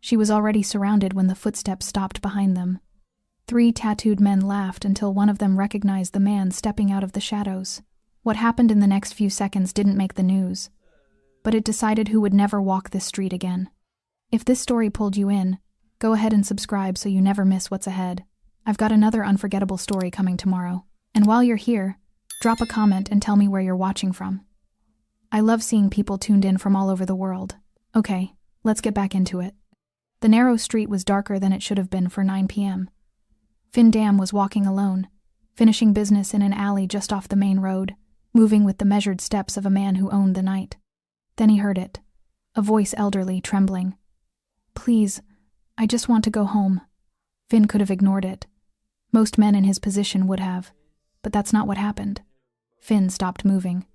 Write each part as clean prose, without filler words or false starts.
She was already surrounded when the footsteps stopped behind them. 3 tattooed men laughed until one of them recognized the man stepping out of the shadows. What happened in the next few seconds didn't make the news, but it decided who would never walk this street again. If this story pulled you in, go ahead and subscribe so you never miss what's ahead. I've got another unforgettable story coming tomorrow. And while you're here, drop a comment and tell me where you're watching from. I love seeing people tuned in from all over the world. Okay, let's get back into it. The narrow street was darker than it should have been for 9 p.m. Finn Dam was walking alone, finishing business in an alley just off the main road, moving with the measured steps of a man who owned the night. Then he heard it, a voice elderly, trembling. "Please, I just want to go home." Finn could have ignored it. Most men in his position would have, but that's not what happened. Finn stopped moving.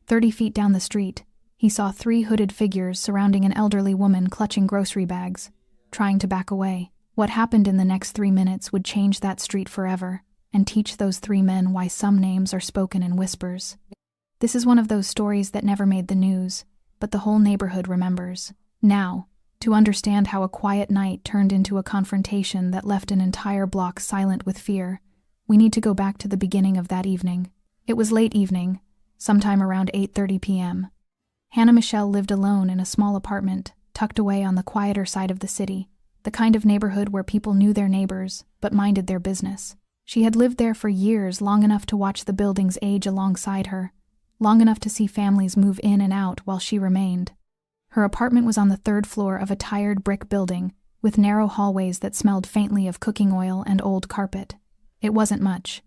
30 feet down the street, he saw 3 hooded figures surrounding an elderly woman clutching grocery bags, trying to back away. What happened in the next 3 minutes would change that street forever, and teach those 3 men why some names are spoken in whispers. This is one of those stories that never made the news, but the whole neighborhood remembers. Now, to understand how a quiet night turned into a confrontation that left an entire block silent with fear, we need to go back to the beginning of that evening. It was late evening, sometime around 8:30 p.m. Hannah Michelle lived alone in a small apartment, tucked away on the quieter side of the city, the kind of neighborhood where people knew their neighbors, but minded their business. She had lived there for years, long enough to watch the buildings age alongside her, long enough to see families move in and out while she remained. Her apartment was on the 3rd floor of a tired brick building, with narrow hallways that smelled faintly of cooking oil and old carpet. It wasn't much.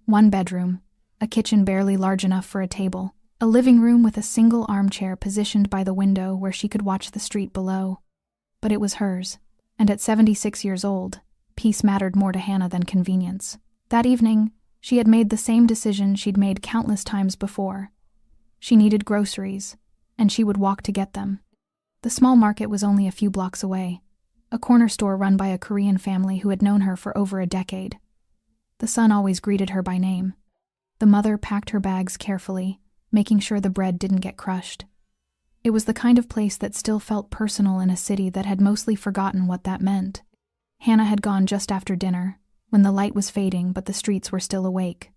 1 bedroom, a kitchen barely large enough for a table, a living room with a single armchair positioned by the window where she could watch the street below. But it was hers, and at 76 years old, peace mattered more to Hannah than convenience. That evening, she had made the same decision she'd made countless times before. She needed groceries, and she would walk to get them. The small market was only a few blocks away, a corner store run by a Korean family who had known her for over a decade. The son always greeted her by name. The mother packed her bags carefully, making sure the bread didn't get crushed. It was the kind of place that still felt personal in a city that had mostly forgotten what that meant. Hannah had gone just after dinner, when the light was fading but the streets were still awake.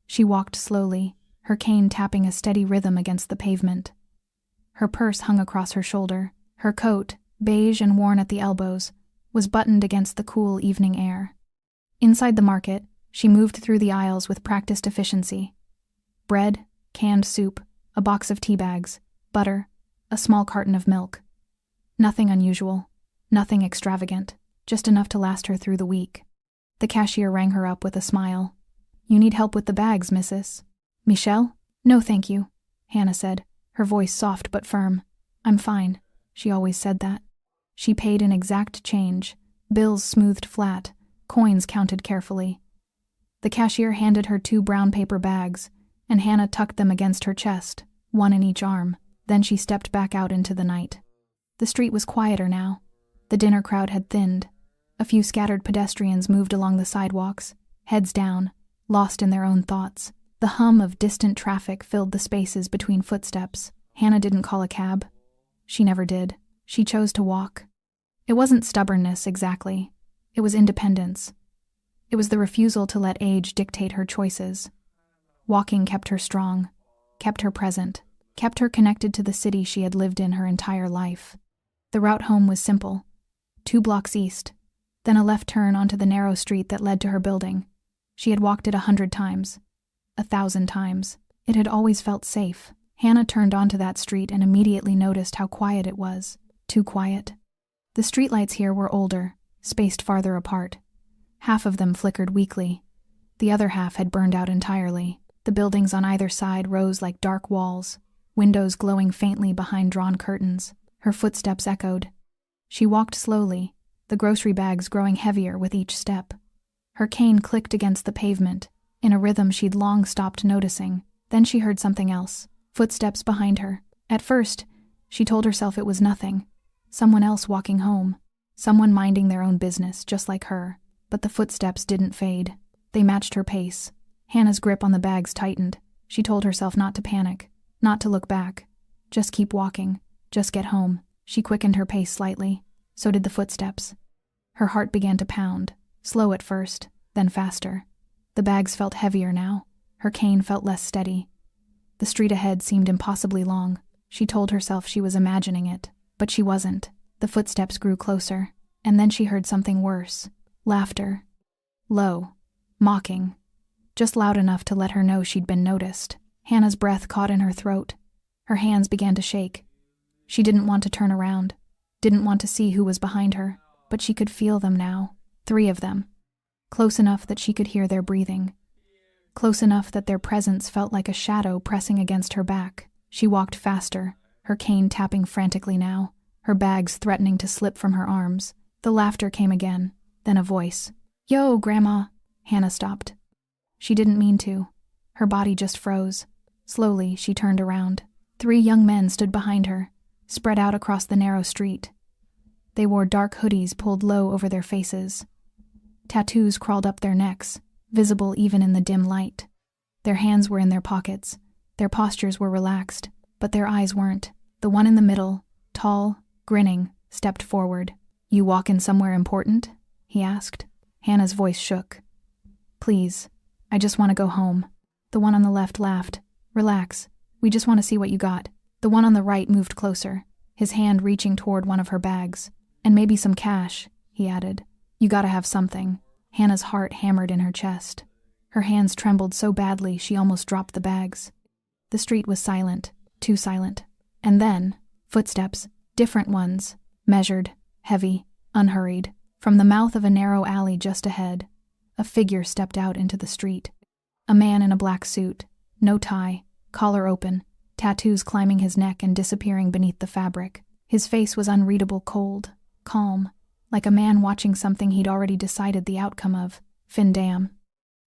She walked slowly, her cane tapping a steady rhythm against the pavement. Her purse hung across her shoulder. Her coat, beige and worn at the elbows, was buttoned against the cool evening air. Inside the market, she moved through the aisles with practiced efficiency. Bread, canned soup, a box of tea bags, butter, a small carton of milk. Nothing unusual, nothing extravagant, just enough to last her through the week. The cashier rang her up with a smile. "You need help with the bags, missus?" "Michelle?" "No, thank you," Hannah said, her voice soft but firm. "I'm fine." She always said that. She paid in exact change, bills smoothed flat, coins counted carefully. The cashier handed her 2 brown paper bags, and Hannah tucked them against her chest, 1 in each arm. Then she stepped back out into the night. The street was quieter now. The dinner crowd had thinned. A few scattered pedestrians moved along the sidewalks, heads down, lost in their own thoughts. The hum of distant traffic filled the spaces between footsteps. Hannah didn't call a cab. She never did. She chose to walk. It wasn't stubbornness, exactly. It was independence. It was the refusal to let age dictate her choices. Walking kept her strong, kept her present, kept her connected to the city she had lived in her entire life. The route home was simple. 2 blocks east, then a left turn onto the narrow street that led to her building. She had walked it 100 times, 1,000 times. It had always felt safe. Hannah turned onto that street and immediately noticed how quiet it was. Too quiet. The streetlights here were older, spaced farther apart. Half of them flickered weakly. The other half had burned out entirely. The buildings on either side rose like dark walls, windows glowing faintly behind drawn curtains. Her footsteps echoed. She walked slowly, the grocery bags growing heavier with each step. Her cane clicked against the pavement, in a rhythm she'd long stopped noticing. Then she heard something else. Footsteps behind her. At first, she told herself it was nothing. Someone else walking home. Someone minding their own business, just like her. But the footsteps didn't fade. They matched her pace. Hannah's grip on the bags tightened. She told herself not to panic, not to look back. Just keep walking. Just get home. She quickened her pace slightly. So did the footsteps. Her heart began to pound, slow at first, then faster. The bags felt heavier now. Her cane felt less steady. The street ahead seemed impossibly long. She told herself she was imagining it, but she wasn't. The footsteps grew closer, and then she heard something worse. Laughter. Low. Mocking. Just loud enough to let her know she'd been noticed. Hannah's breath caught in her throat. Her hands began to shake. She didn't want to turn around, didn't want to see who was behind her, but she could feel them now. 3 of them. Close enough that she could hear their breathing. Close enough that their presence felt like a shadow pressing against her back. She walked faster, her cane tapping frantically now, her bags threatening to slip from her arms. The laughter came again, then a voice. "Yo, Grandma!" Hannah stopped. She didn't mean to. Her body just froze. Slowly, she turned around. 3 young men stood behind her, spread out across the narrow street. They wore dark hoodies pulled low over their faces. Tattoos crawled up their necks, visible even in the dim light. Their hands were in their pockets. Their postures were relaxed, but their eyes weren't. The one in the middle, tall, grinning, stepped forward. "You walkin' somewhere important?" he asked. Hannah's voice shook. "Please, I just want to go home." The one on the left laughed. "Relax, we just want to see what you got." The one on the right moved closer, his hand reaching toward one of her bags. "And maybe some cash," he added. "You gotta have something." Hannah's heart hammered in her chest. Her hands trembled so badly she almost dropped the bags. The street was silent, too silent. And then, footsteps, different ones, measured, heavy, unhurried. From the mouth of a narrow alley just ahead, a figure stepped out into the street. A man in a black suit, no tie, collar open, tattoos climbing his neck and disappearing beneath the fabric. His face was unreadable cold, calm, like a man watching something he'd already decided the outcome of. Findam.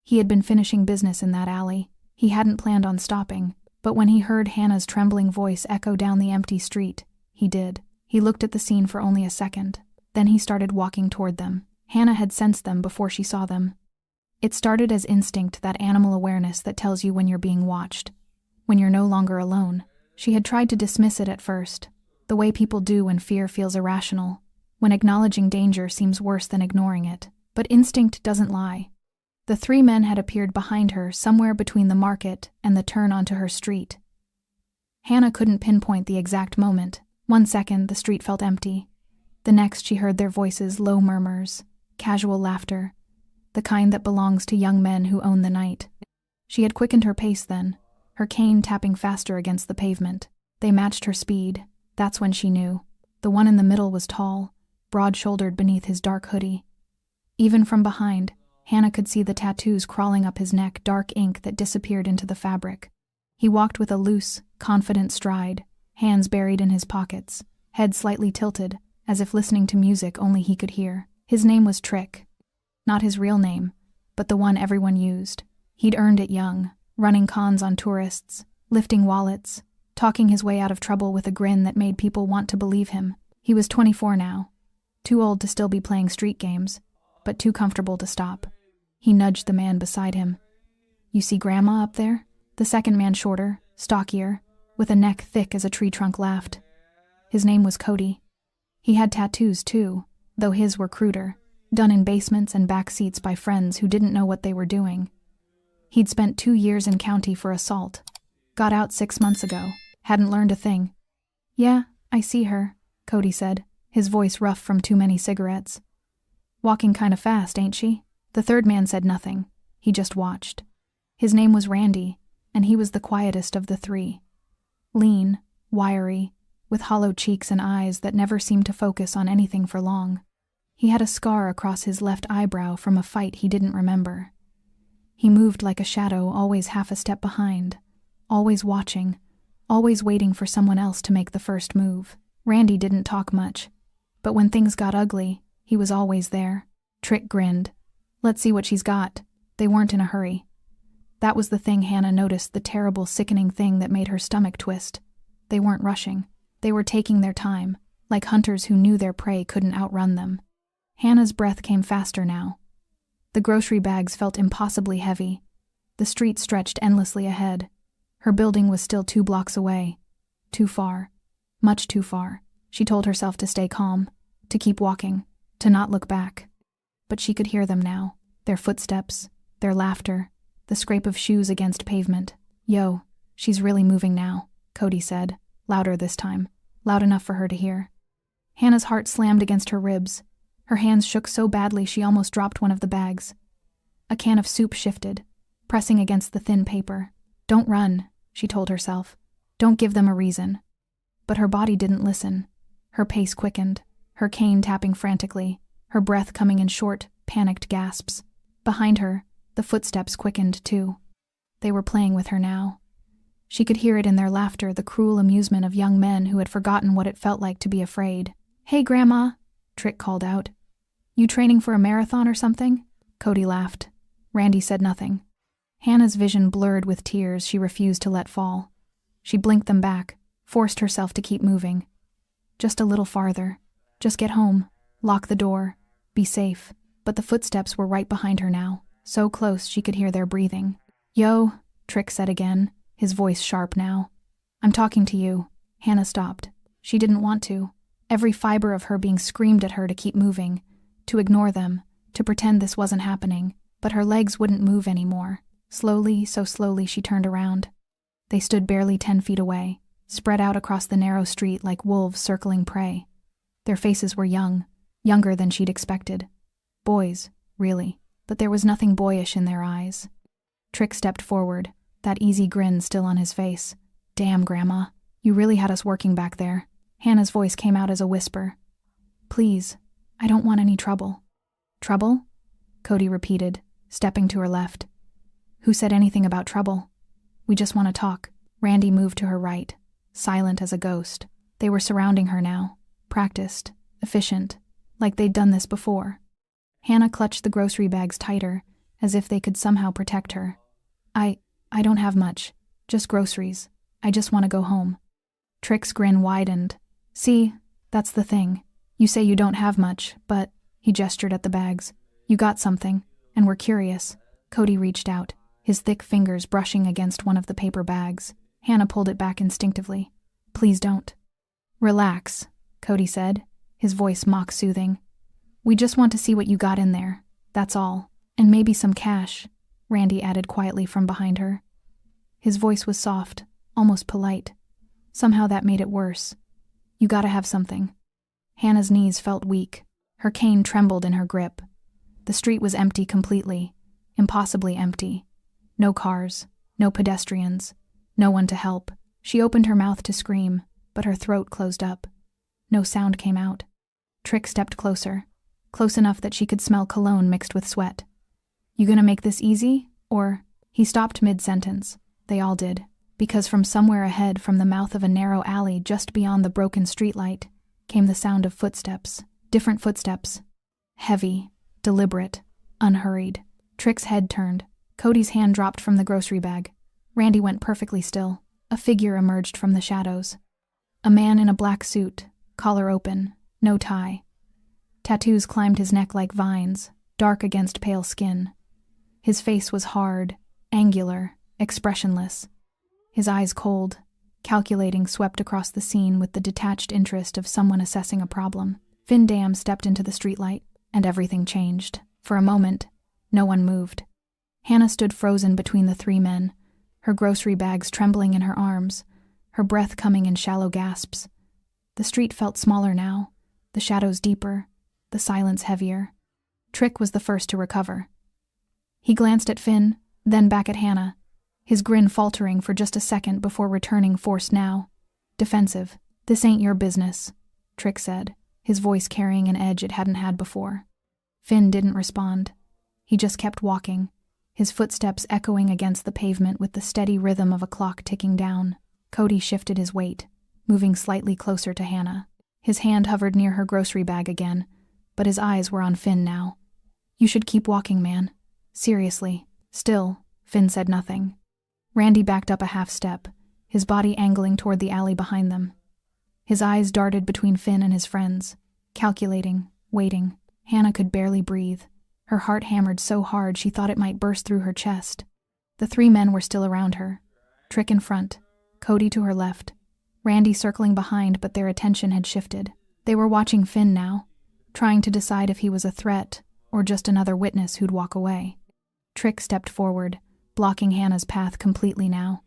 He had been finishing business in that alley. He hadn't planned on stopping, but when he heard Hannah's trembling voice echo down the empty street, he did. He looked at the scene for only a second. Then he started walking toward them. Hannah had sensed them before she saw them. It started as instinct, that animal awareness that tells you when you're being watched, when you're no longer alone. She had tried to dismiss it at first, the way people do when fear feels irrational, when acknowledging danger seems worse than ignoring it. But instinct doesn't lie. The 3 men had appeared behind her somewhere between the market and the turn onto her street. Hannah couldn't pinpoint the exact moment. One second, the street felt empty. The next, she heard their voices, low murmurs, casual laughter, the kind that belongs to young men who own the night. She had quickened her pace then, her cane tapping faster against the pavement. They matched her speed. That's when she knew. The one in the middle was tall, broad-shouldered beneath his dark hoodie. Even from behind, Hannah could see the tattoos crawling up his neck, dark ink that disappeared into the fabric. He walked with a loose, confident stride, hands buried in his pockets, head slightly tilted, as if listening to music only he could hear. His name was Trick. Not his real name, but the one everyone used. He'd earned it young, running cons on tourists, lifting wallets, talking his way out of trouble with a grin that made people want to believe him. He was 24 now, too old to still be playing street games, but too comfortable to stop. He nudged the man beside him. "You see Grandma up there?" The second man, shorter, stockier, with a neck thick as a tree trunk, laughed. His name was Cody. He had tattoos too, though his were cruder, done in basements and back seats by friends who didn't know what they were doing. He'd spent 2 years in county for assault. Got out 6 months ago. Hadn't learned a thing. "Yeah, I see her," Cody said, his voice rough from too many cigarettes. "Walking kinda fast, ain't she?" The third man said nothing. He just watched. His name was Randy, and he was the quietest of the 3. Lean, wiry, with hollow cheeks and eyes that never seemed to focus on anything for long. He had a scar across his left eyebrow from a fight he didn't remember. He moved like a shadow, always half a step behind, always watching, always waiting for someone else to make the first move. Randy didn't talk much, but when things got ugly, he was always there. Trick grinned. "Let's see what she's got." They weren't in a hurry. That was the thing Hannah noticed, the terrible, sickening thing that made her stomach twist. They weren't rushing. They were taking their time, like hunters who knew their prey couldn't outrun them. Hannah's breath came faster now. The grocery bags felt impossibly heavy. The street stretched endlessly ahead. Her building was still 2 blocks away. Too far. Much too far. She told herself to stay calm. to keep walking, to not look back. But she could hear them now, their footsteps, their laughter, the scrape of shoes against pavement. "Yo, she's really moving now," Cody said, louder this time, loud enough for her to hear. Hannah's heart slammed against her ribs. Her hands shook so badly she almost dropped one of the bags. A can of soup shifted, pressing against the thin paper. "Don't run," she told herself. "Don't give them a reason." But her body didn't listen. Her pace quickened, her cane tapping frantically, her breath coming in short, panicked gasps. Behind her, the footsteps quickened too. They were playing with her now. She could hear it in their laughter, the cruel amusement of young men who had forgotten what it felt like to be afraid. "Hey, Grandma," Trick called out. "You training for a marathon or something?" Cody laughed. Randy said nothing. Hannah's vision blurred with tears she refused to let fall. She blinked them back, forced herself to keep moving. Just a little farther. Just get home. Lock the door. Be safe. But the footsteps were right behind her now, so close she could hear their breathing. "Yo," Trick said again, his voice sharp now. "I'm talking to you." Hannah stopped. She didn't want to. Every fiber of her being screamed at her to keep moving, to ignore them, to pretend this wasn't happening, but her legs wouldn't move anymore. Slowly, so slowly she turned around. They stood barely 10 feet away, spread out across the narrow street like wolves circling prey. Their faces were young, younger than she'd expected. Boys, really, but there was nothing boyish in their eyes. Trick stepped forward, that easy grin still on his face. "Damn, Grandma, you really had us working back there." Hannah's voice came out as a whisper. "Please, I don't want any trouble." "Trouble?" Cody repeated, stepping to her left. "Who said anything about trouble? We just want to talk." Randy moved to her right, silent as a ghost. They were surrounding her now, practiced, efficient, like they'd done this before. Hannah clutched the grocery bags tighter, as if they could somehow protect her. I don't have much. Just groceries. I just want to go home." Trick's grin widened. "See, that's the thing. You say you don't have much, but," he gestured at the bags, "you got something, and we're curious." Cody reached out, his thick fingers brushing against one of the paper bags. Hannah pulled it back instinctively. "Please don't." "Relax," Cody said, his voice mock-soothing. "We just want to see what you got in there, that's all. And maybe some cash," Randy added quietly from behind her. His voice was soft, almost polite. Somehow that made it worse. "You gotta have something." Hannah's knees felt weak. Her cane trembled in her grip. The street was empty completely, impossibly empty. No cars, no pedestrians, no one to help. She opened her mouth to scream, but her throat closed up. No sound came out. Trick stepped closer, close enough that she could smell cologne mixed with sweat. "You gonna make this easy, or—" He stopped mid-sentence. They all did, because from somewhere ahead, from the mouth of a narrow alley just beyond the broken streetlight, came the sound of footsteps. Different footsteps. Heavy, deliberate, unhurried. Trick's head turned. Cody's hand dropped from the grocery bag. Randy went perfectly still. A figure emerged from the shadows. A man in a black suit, collar open, no tie. Tattoos climbed his neck like vines, dark against pale skin. His face was hard, angular, expressionless. His eyes cold, calculating, swept across the scene with the detached interest of someone assessing a problem. Finn Dam stepped into the streetlight, and everything changed. For a moment, no one moved. Hannah stood frozen between the three men, her grocery bags trembling in her arms, her breath coming in shallow gasps. The street felt smaller now, the shadows deeper, the silence heavier. Trick was the first to recover. He glanced at Finn, then back at Hannah, his grin faltering for just a second before returning forced now. Defensive. "This ain't your business," Trick said, his voice carrying an edge it hadn't had before. Finn didn't respond. He just kept walking, his footsteps echoing against the pavement with the steady rhythm of a clock ticking down. Cody shifted his weight, moving slightly closer to Hannah. His hand hovered near her grocery bag again, but his eyes were on Finn now. "You should keep walking, man. Seriously." Still, Finn said nothing. Randy backed up a half step, his body angling toward the alley behind them. His eyes darted between Finn and his friends, calculating, waiting. Hannah could barely breathe. Her heart hammered so hard she thought it might burst through her chest. The three men were still around her. Trick in front, Cody to her left, Randy circling behind, but their attention had shifted. They were watching Finn now, trying to decide if he was a threat or just another witness who'd walk away. Trick stepped forward, blocking Hannah's path completely now.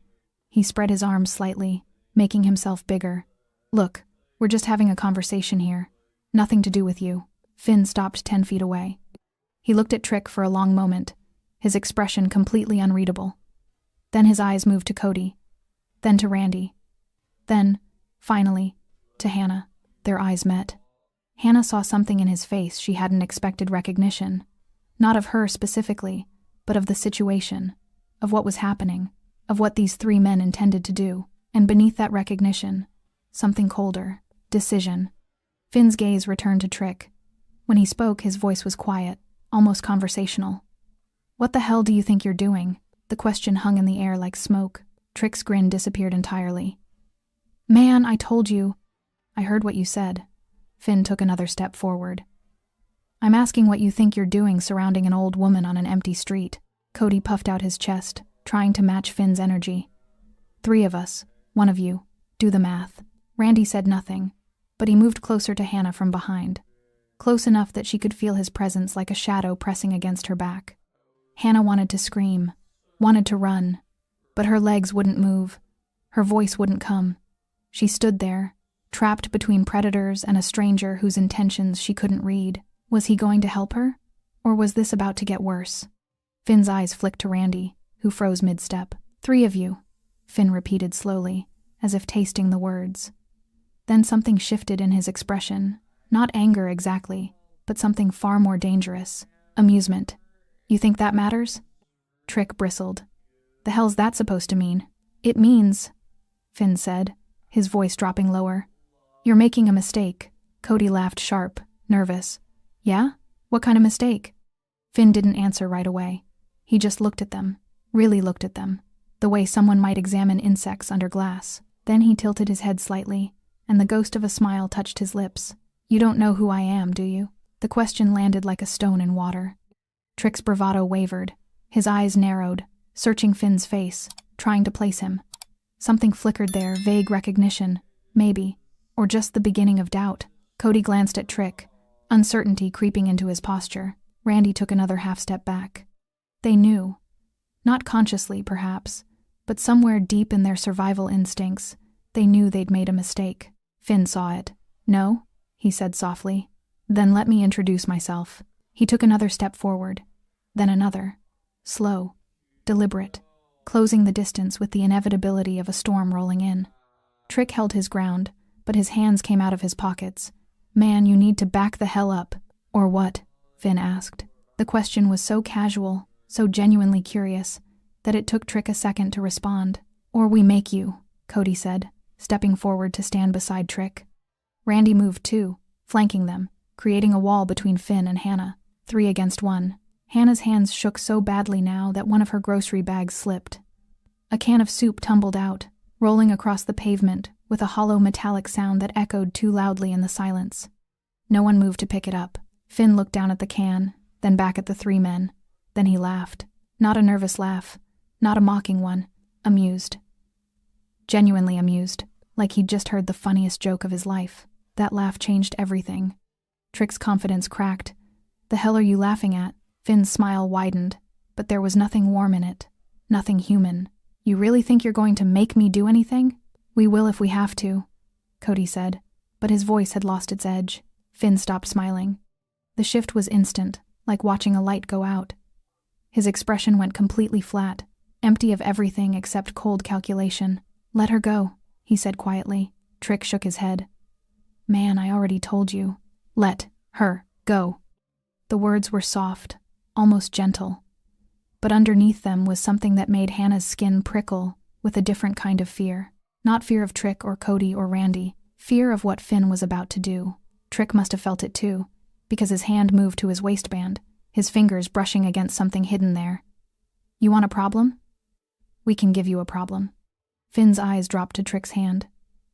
He spread his arms slightly, making himself bigger. "Look, we're just having a conversation here. Nothing to do with you." Finn stopped 10 feet away. He looked at Trick for a long moment, his expression completely unreadable. Then his eyes moved to Cody, then to Randy. Then, finally, to Hannah. Their eyes met. Hannah saw something in his face she hadn't expected recognition. Not of her specifically, but of the situation, of what was happening, of what these 3 men intended to do. And beneath that recognition, something colder, decision. Finn's gaze returned to Trick. When he spoke, his voice was quiet, almost conversational. "What the hell do you think you're doing?" The question hung in the air like smoke. Trick's grin disappeared entirely. "Man, I told you." "I heard what you said." Finn took another step forward. "I'm asking what you think you're doing surrounding an old woman on an empty street." Cody puffed out his chest, trying to match Finn's energy. "3 of us, 1 of you. Do the math." Randy said nothing, but he moved closer to Hannah from behind, close enough that she could feel his presence like a shadow pressing against her back. Hannah wanted to scream, wanted to run, but her legs wouldn't move. Her voice wouldn't come. She stood there, trapped between predators and a stranger whose intentions she couldn't read. Was he going to help her? Or was this about to get worse? Finn's eyes flicked to Randy, who froze mid-step. "3 of you," Finn repeated slowly, as if tasting the words. Then something shifted in his expression. Not anger exactly, but something far more dangerous. Amusement. "You think that matters?" Trick bristled. "The hell's that supposed to mean?" "It means," Finn said, his voice dropping lower, "you're making a mistake." Cody laughed sharp, nervous. "Yeah? What kind of mistake?" Finn didn't answer right away. He just looked at them, really looked at them, the way someone might examine insects under glass. Then he tilted his head slightly, and the ghost of a smile touched his lips. "You don't know who I am, do you?" The question landed like a stone in water. Trick's bravado wavered, his eyes narrowed, searching Finn's face, trying to place him. Something flickered there, vague recognition, maybe, or just the beginning of doubt. Cody glanced at Trick, uncertainty creeping into his posture. Randy took another half-step back. They knew. Not consciously, perhaps, but somewhere deep in their survival instincts, they knew they'd made a mistake. Finn saw it. "No?" he said softly. "Then let me introduce myself." He took another step forward, then another. Slow, deliberate, closing the distance with the inevitability of a storm rolling in. Trick held his ground, but his hands came out of his pockets. "Man, you need to back the hell up." "Or what?" Finn asked. The question was so casual, so genuinely curious, that it took Trick a second to respond. "Or we make you," Cody said, stepping forward to stand beside Trick. Randy moved too, flanking them, creating a wall between Finn and Hannah, 3 against 1. Hannah's hands shook so badly now that one of her grocery bags slipped. A can of soup tumbled out, rolling across the pavement with a hollow metallic sound that echoed too loudly in the silence. No one moved to pick it up. Finn looked down at the can, then back at the 3 men. Then he laughed. Not a nervous laugh, not a mocking one, amused. Genuinely amused, like he'd just heard the funniest joke of his life. That laugh changed everything. Trick's confidence cracked. "The hell are you laughing at?" Finn's smile widened, but there was nothing warm in it, nothing human. "You really think you're going to make me do anything?" "We will if we have to," Cody said, but his voice had lost its edge. Finn stopped smiling. The shift was instant, like watching a light go out. His expression went completely flat, empty of everything except cold calculation. "Let her go," he said quietly. Trick shook his head. "Man, I already told you. Let her go." The words were soft, almost gentle, but underneath them was something that made Hannah's skin prickle with a different kind of fear. Not fear of Trick or Cody or Randy, fear of what Finn was about to do. Trick must have felt it too, because his hand moved to his waistband, his fingers brushing against something hidden there. "You want a problem? We can give you a problem." Finn's eyes dropped to Trick's hand,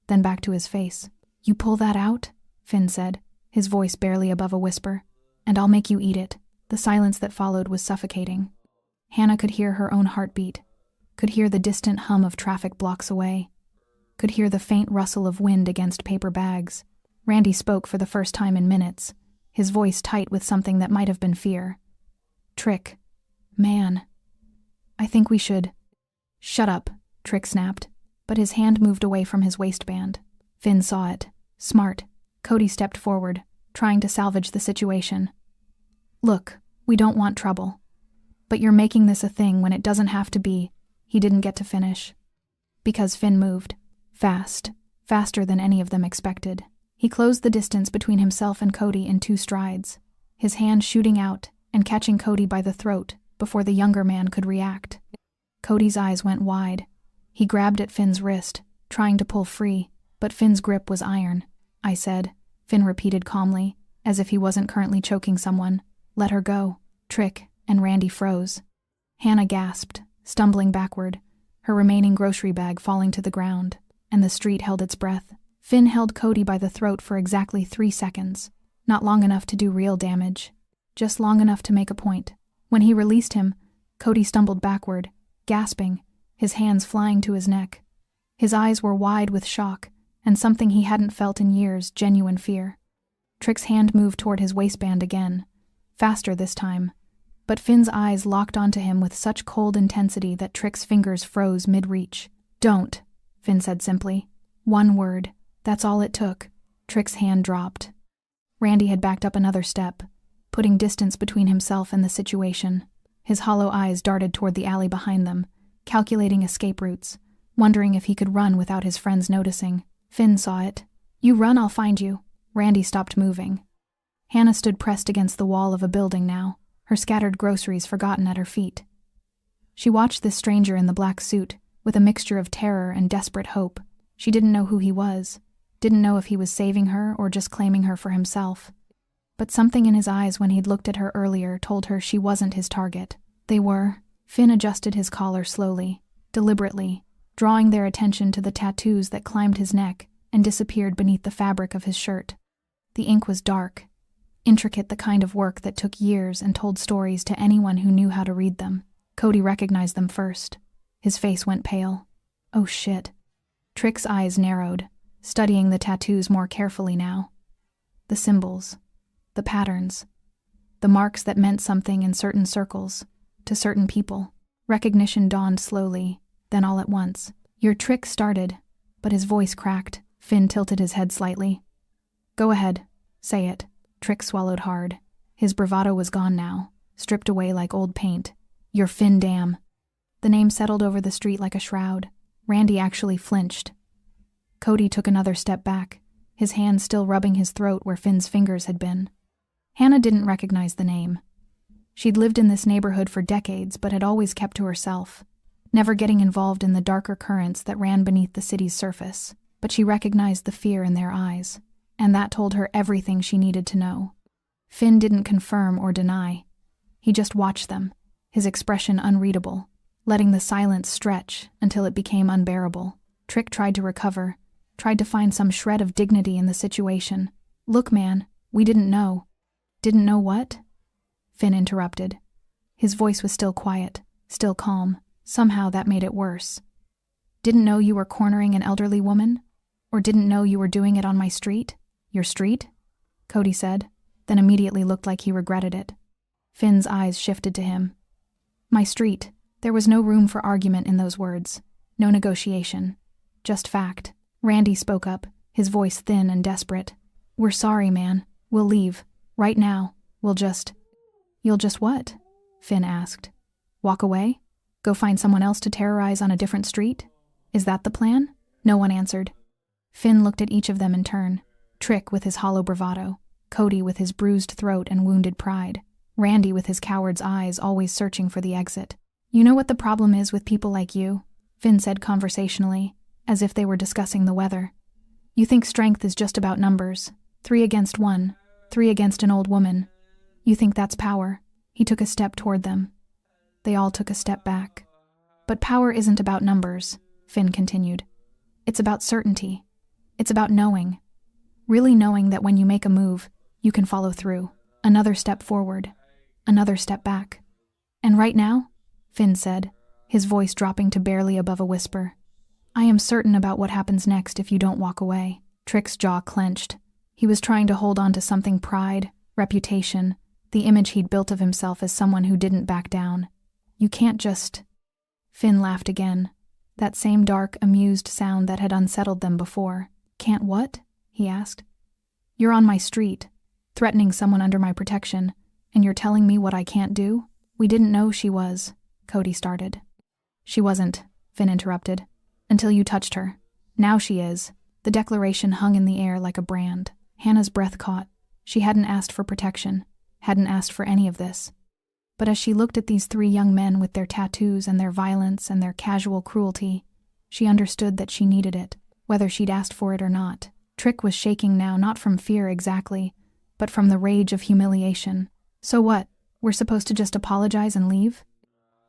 then back to his face. "You pull that out?" Finn said, his voice barely above a whisper. "And I'll make you eat it." The silence that followed was suffocating. Hannah could hear her own heartbeat, could hear the distant hum of traffic blocks away, could hear the faint rustle of wind against paper bags. Randy spoke for the first time in minutes, his voice tight with something that might have been fear. "Trick. Man. I think we should—" "Shut up," Trick snapped, but his hand moved away from his waistband. Finn saw it. Smart. Cody stepped forward, trying to salvage the situation. "Look, we don't want trouble. But you're making this a thing when it doesn't have to be." He didn't get to finish. Because Finn moved. Fast. Faster than any of them expected. He closed the distance between himself and Cody in 2 strides, his hand shooting out and catching Cody by the throat before the younger man could react. Cody's eyes went wide. He grabbed at Finn's wrist, trying to pull free, but Finn's grip was iron. "I said," Finn repeated calmly, as if he wasn't currently choking someone. "Let her go." Trick and Randy froze. Hannah gasped, stumbling backward, her remaining grocery bag falling to the ground, and the street held its breath. Finn held Cody by the throat for exactly 3 seconds, not long enough to do real damage, just long enough to make a point. When he released him, Cody stumbled backward, gasping, his hands flying to his neck. His eyes were wide with shock, and something he hadn't felt in years, genuine fear. Trick's hand moved toward his waistband again, faster this time, but Finn's eyes locked onto him with such cold intensity that Trick's fingers froze mid-reach. "Don't," Finn said simply. 1 word. That's all it took. Trick's hand dropped. Randy had backed up another step, putting distance between himself and the situation. His hollow eyes darted toward the alley behind them, calculating escape routes, wondering if he could run without his friends noticing. Finn saw it. "You run, I'll find you." Randy stopped moving. Hannah stood pressed against the wall of a building now, her scattered groceries forgotten at her feet. She watched this stranger in the black suit, with a mixture of terror and desperate hope. She didn't know who he was, didn't know if he was saving her or just claiming her for himself. But something in his eyes when he'd looked at her earlier told her she wasn't his target. They were. Finn adjusted his collar slowly, deliberately, drawing their attention to the tattoos that climbed his neck and disappeared beneath the fabric of his shirt. The ink was dark, intricate, the kind of work that took years and told stories to anyone who knew how to read them. Cody recognized them first. His face went pale. Oh shit. Trick's eyes narrowed, studying the tattoos more carefully now. The symbols, the patterns, the marks that meant something in certain circles, to certain people. Recognition dawned slowly, then all at once. "Your trick started," but his voice cracked. Finn tilted his head slightly. "Go ahead, say it." Trick swallowed hard. His bravado was gone now, stripped away like old paint. "You're Finn Dam." The name settled over the street like a shroud. Randy actually flinched. Cody took another step back, his hand still rubbing his throat where Finn's fingers had been. Hannah didn't recognize the name. She'd lived in this neighborhood for decades but had always kept to herself, never getting involved in the darker currents that ran beneath the city's surface. But she recognized the fear in their eyes, and that told her everything she needed to know. Finn didn't confirm or deny. He just watched them, his expression unreadable, letting the silence stretch until it became unbearable. Trick tried to recover, tried to find some shred of dignity in the situation. "Look, man, we didn't know." "Didn't know what?" Finn interrupted. His voice was still quiet, still calm. Somehow that made it worse. "Didn't know you were cornering an elderly woman? Or didn't know you were doing it on my street?" "Your street?" Cody said, then immediately looked like he regretted it. Finn's eyes shifted to him. "My street." There was no room for argument in those words, no negotiation, just fact. Randy spoke up, his voice thin and desperate. "We're sorry, man. We'll leave. Right now. We'll just—" "You'll just what?" Finn asked. "Walk away? Go find someone else to terrorize on a different street? Is that the plan?" No one answered. Finn looked at each of them in turn. Trick with his hollow bravado, Cody with his bruised throat and wounded pride, Randy with his coward's eyes always searching for the exit. "You know what the problem is with people like you?" Finn said conversationally, as if they were discussing the weather. "You think strength is just about numbers. 3 against 1, 3 against an old woman. You think that's power." He took a step toward them. They all took a step back. "But power isn't about numbers," Finn continued. "It's about certainty. It's about knowing. Really knowing that when you make a move, you can follow through. Another step forward. Another step back. And right now," Finn said, his voice dropping to barely above a whisper, "I am certain about what happens next if you don't walk away." Trick's jaw clenched. He was trying to hold on to something pride, Reputation, the image he'd built of himself as someone who didn't back down. You can't just... Finn laughed again, that same dark, amused sound that had unsettled them before. Can't what? He asked. You're on my street, threatening someone under my protection, and you're telling me what I can't do? We didn't know she was, Cody started. She wasn't, Finn interrupted, until you touched her. Now she is. The declaration hung in the air like a brand. Hannah's breath caught. She hadn't asked for protection, hadn't asked for any of this. But as she looked at these three young men with their tattoos and their violence and their casual cruelty, she understood that she needed it, whether she'd asked for it or not. Trick was shaking now, not from fear exactly, but from the rage of humiliation. So what? We're supposed to just apologize and leave?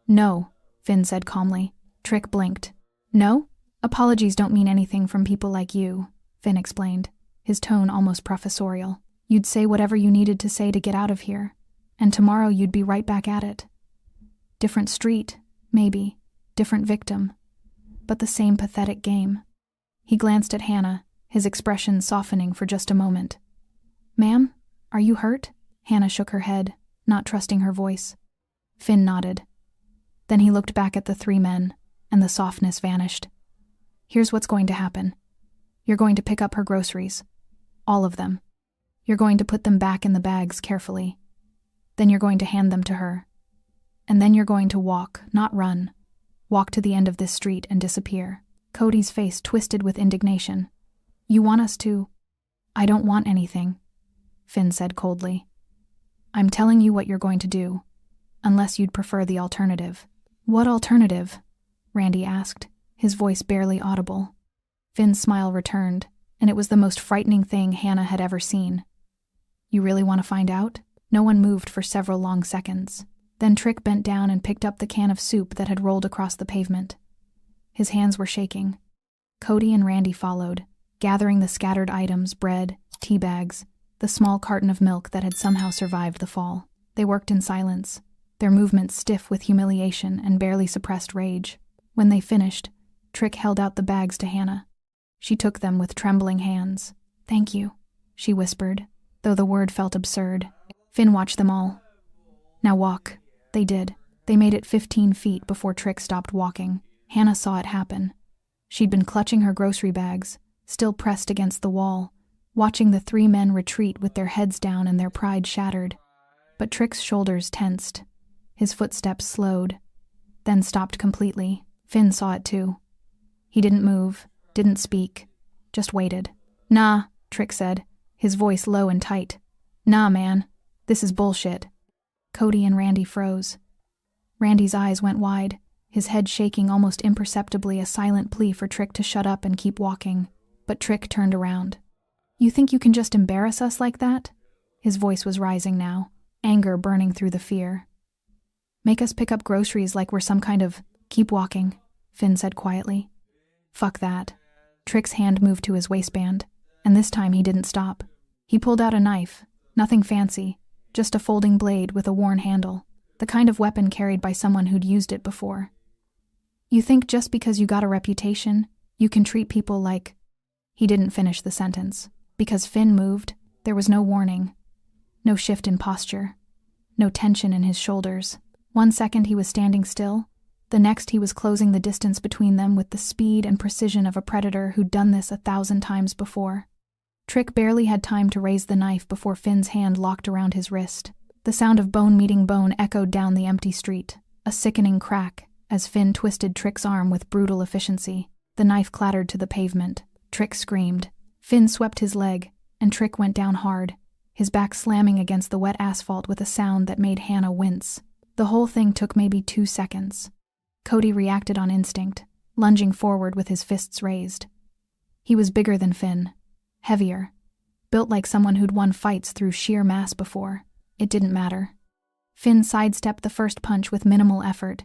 No, Finn said calmly. Trick blinked. No? Apologies don't mean anything from people like you, Finn explained, his tone almost professorial. You'd say whatever you needed to say to get out of here, and tomorrow you'd be right back at it. Different street, maybe, different victim, but the same pathetic game. He glanced at Hannah, his expression softening for just a moment. Ma'am, are you hurt? Hannah shook her head, not trusting her voice. Finn nodded. Then he looked back at the three men, and the softness vanished. Here's what's going to happen. You're going to pick up her groceries. All of them. You're going to put them back in the bags carefully. Then you're going to hand them to her. And then you're going to walk, not run. Walk to the end of this street and disappear. Cody's face twisted with indignation. You want us to... I don't want anything, Finn said coldly. I'm telling you what you're going to do, unless you'd prefer the alternative. What alternative? Randy asked, his voice barely audible. Finn's smile returned, and it was the most frightening thing Hannah had ever seen. You really want to find out? No one moved for several long seconds. Then Trick bent down and picked up the can of soup that had rolled across the pavement. His hands were shaking. Cody and Randy followed, gathering the scattered items, bread, tea bags, the small carton of milk that had somehow survived the fall. They worked in silence, their movements stiff with humiliation and barely suppressed rage. When they finished, Trick held out the bags to Hannah. She took them with trembling hands. Thank you, she whispered, though the word felt absurd. Finn watched them all. Now walk. They did. They made it 15 feet before Trick stopped walking. Hannah saw it happen. She'd been clutching her grocery bags, still pressed against the wall, watching the three men retreat with their heads down and their pride shattered. But Trick's shoulders tensed. His footsteps slowed, then stopped completely. Finn saw it too. He didn't move, didn't speak, just waited. Nah, Trick said, his voice low and tight. Nah, man. This is bullshit. Cody and Randy froze. Randy's eyes went wide, his head shaking almost imperceptibly, a silent plea for Trick to shut up and keep walking. But Trick turned around. You think you can just embarrass us like that? His voice was rising now, anger burning through the fear. Make us pick up groceries like we're some kind of... Keep walking, Finn said quietly. Fuck that. Trick's hand moved to his waistband, and this time he didn't stop. He pulled out a knife, nothing fancy, just a folding blade with a worn handle, the kind of weapon carried by someone who'd used it before. You think just because you got a reputation, you can treat people like... He didn't finish the sentence. Because Finn moved, there was no warning. No shift in posture. No tension in his shoulders. 1 second he was standing still. The next he was closing the distance between them with the speed and precision of a predator who'd done this 1,000 times before. Trick barely had time to raise the knife before Finn's hand locked around his wrist. The sound of bone meeting bone echoed down the empty street, a sickening crack, as Finn twisted Trick's arm with brutal efficiency. The knife clattered to the pavement. Trick screamed. Finn swept his leg, and Trick went down hard, his back slamming against the wet asphalt with a sound that made Hannah wince. The whole thing took maybe 2 seconds. Cody reacted on instinct, lunging forward with his fists raised. He was bigger than Finn, heavier, built like someone who'd won fights through sheer mass before. It didn't matter. Finn sidestepped the first punch with minimal effort,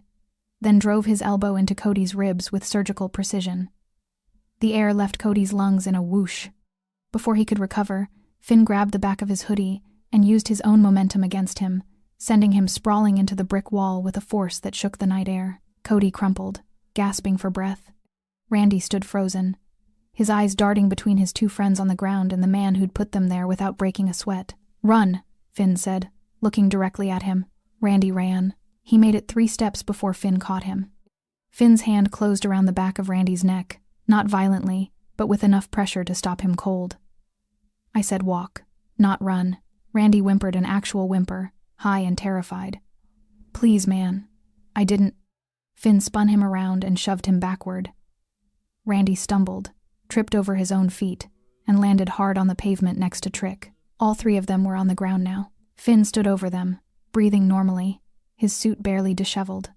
then drove his elbow into Cody's ribs with surgical precision. The air left Cody's lungs in a whoosh. Before he could recover, Finn grabbed the back of his hoodie and used his own momentum against him, sending him sprawling into the brick wall with a force that shook the night air. Cody crumpled, gasping for breath. Randy stood frozen, his eyes darting between his two friends on the ground and the man who'd put them there without breaking a sweat. Run, Finn said, looking directly at him. Randy ran. He made it 3 steps before Finn caught him. Finn's hand closed around the back of Randy's neck, not violently, but with enough pressure to stop him cold. I said walk, not run. Randy whimpered an actual whimper, high and terrified. Please, man. I didn't. Finn spun him around and shoved him backward. Randy stumbled, tripped over his own feet, and landed hard on the pavement next to Trick. All 3 of them were on the ground now. Finn stood over them, breathing normally, his suit barely disheveled.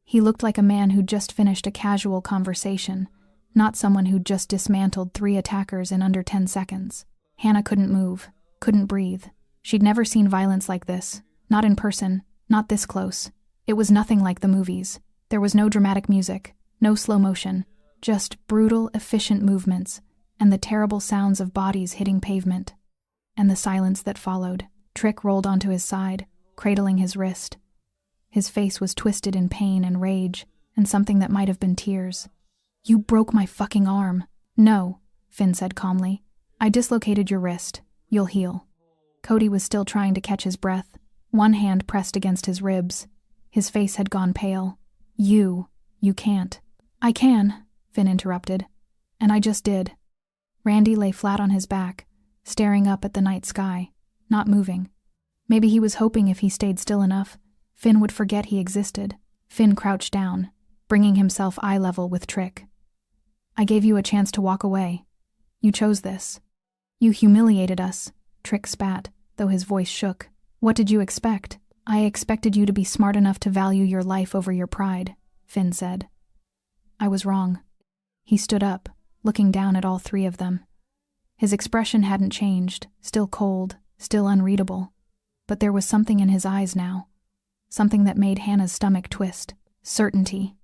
He looked like a man who'd just finished a casual conversation, not someone who'd just dismantled 3 attackers in under 10 seconds. Hannah couldn't move, couldn't breathe. She'd never seen violence like this, not in person, not this close. It was nothing like the movies. There was no dramatic music, no slow motion, just brutal, efficient movements, and the terrible sounds of bodies hitting pavement. And the silence that followed. Trick rolled onto his side, cradling his wrist. His face was twisted in pain and rage, and something that might have been tears. You broke my fucking arm. No, Finn said calmly. I dislocated your wrist. You'll heal. Cody was still trying to catch his breath, one hand pressed against his ribs. His face had gone pale. You can't. I can, Finn interrupted. And I just did. Randy lay flat on his back, staring up at the night sky, not moving. Maybe he was hoping if he stayed still enough, Finn would forget he existed. Finn crouched down, bringing himself eye level with Trick. I gave you a chance to walk away. You chose this. You humiliated us, Trick spat, though his voice shook. What did you expect? I expected you to be smart enough to value your life over your pride, Finn said. I was wrong. He stood up, looking down at all 3 of them. His expression hadn't changed, still cold, still unreadable. But there was something in his eyes now. Something that made Hannah's stomach twist. Certainty.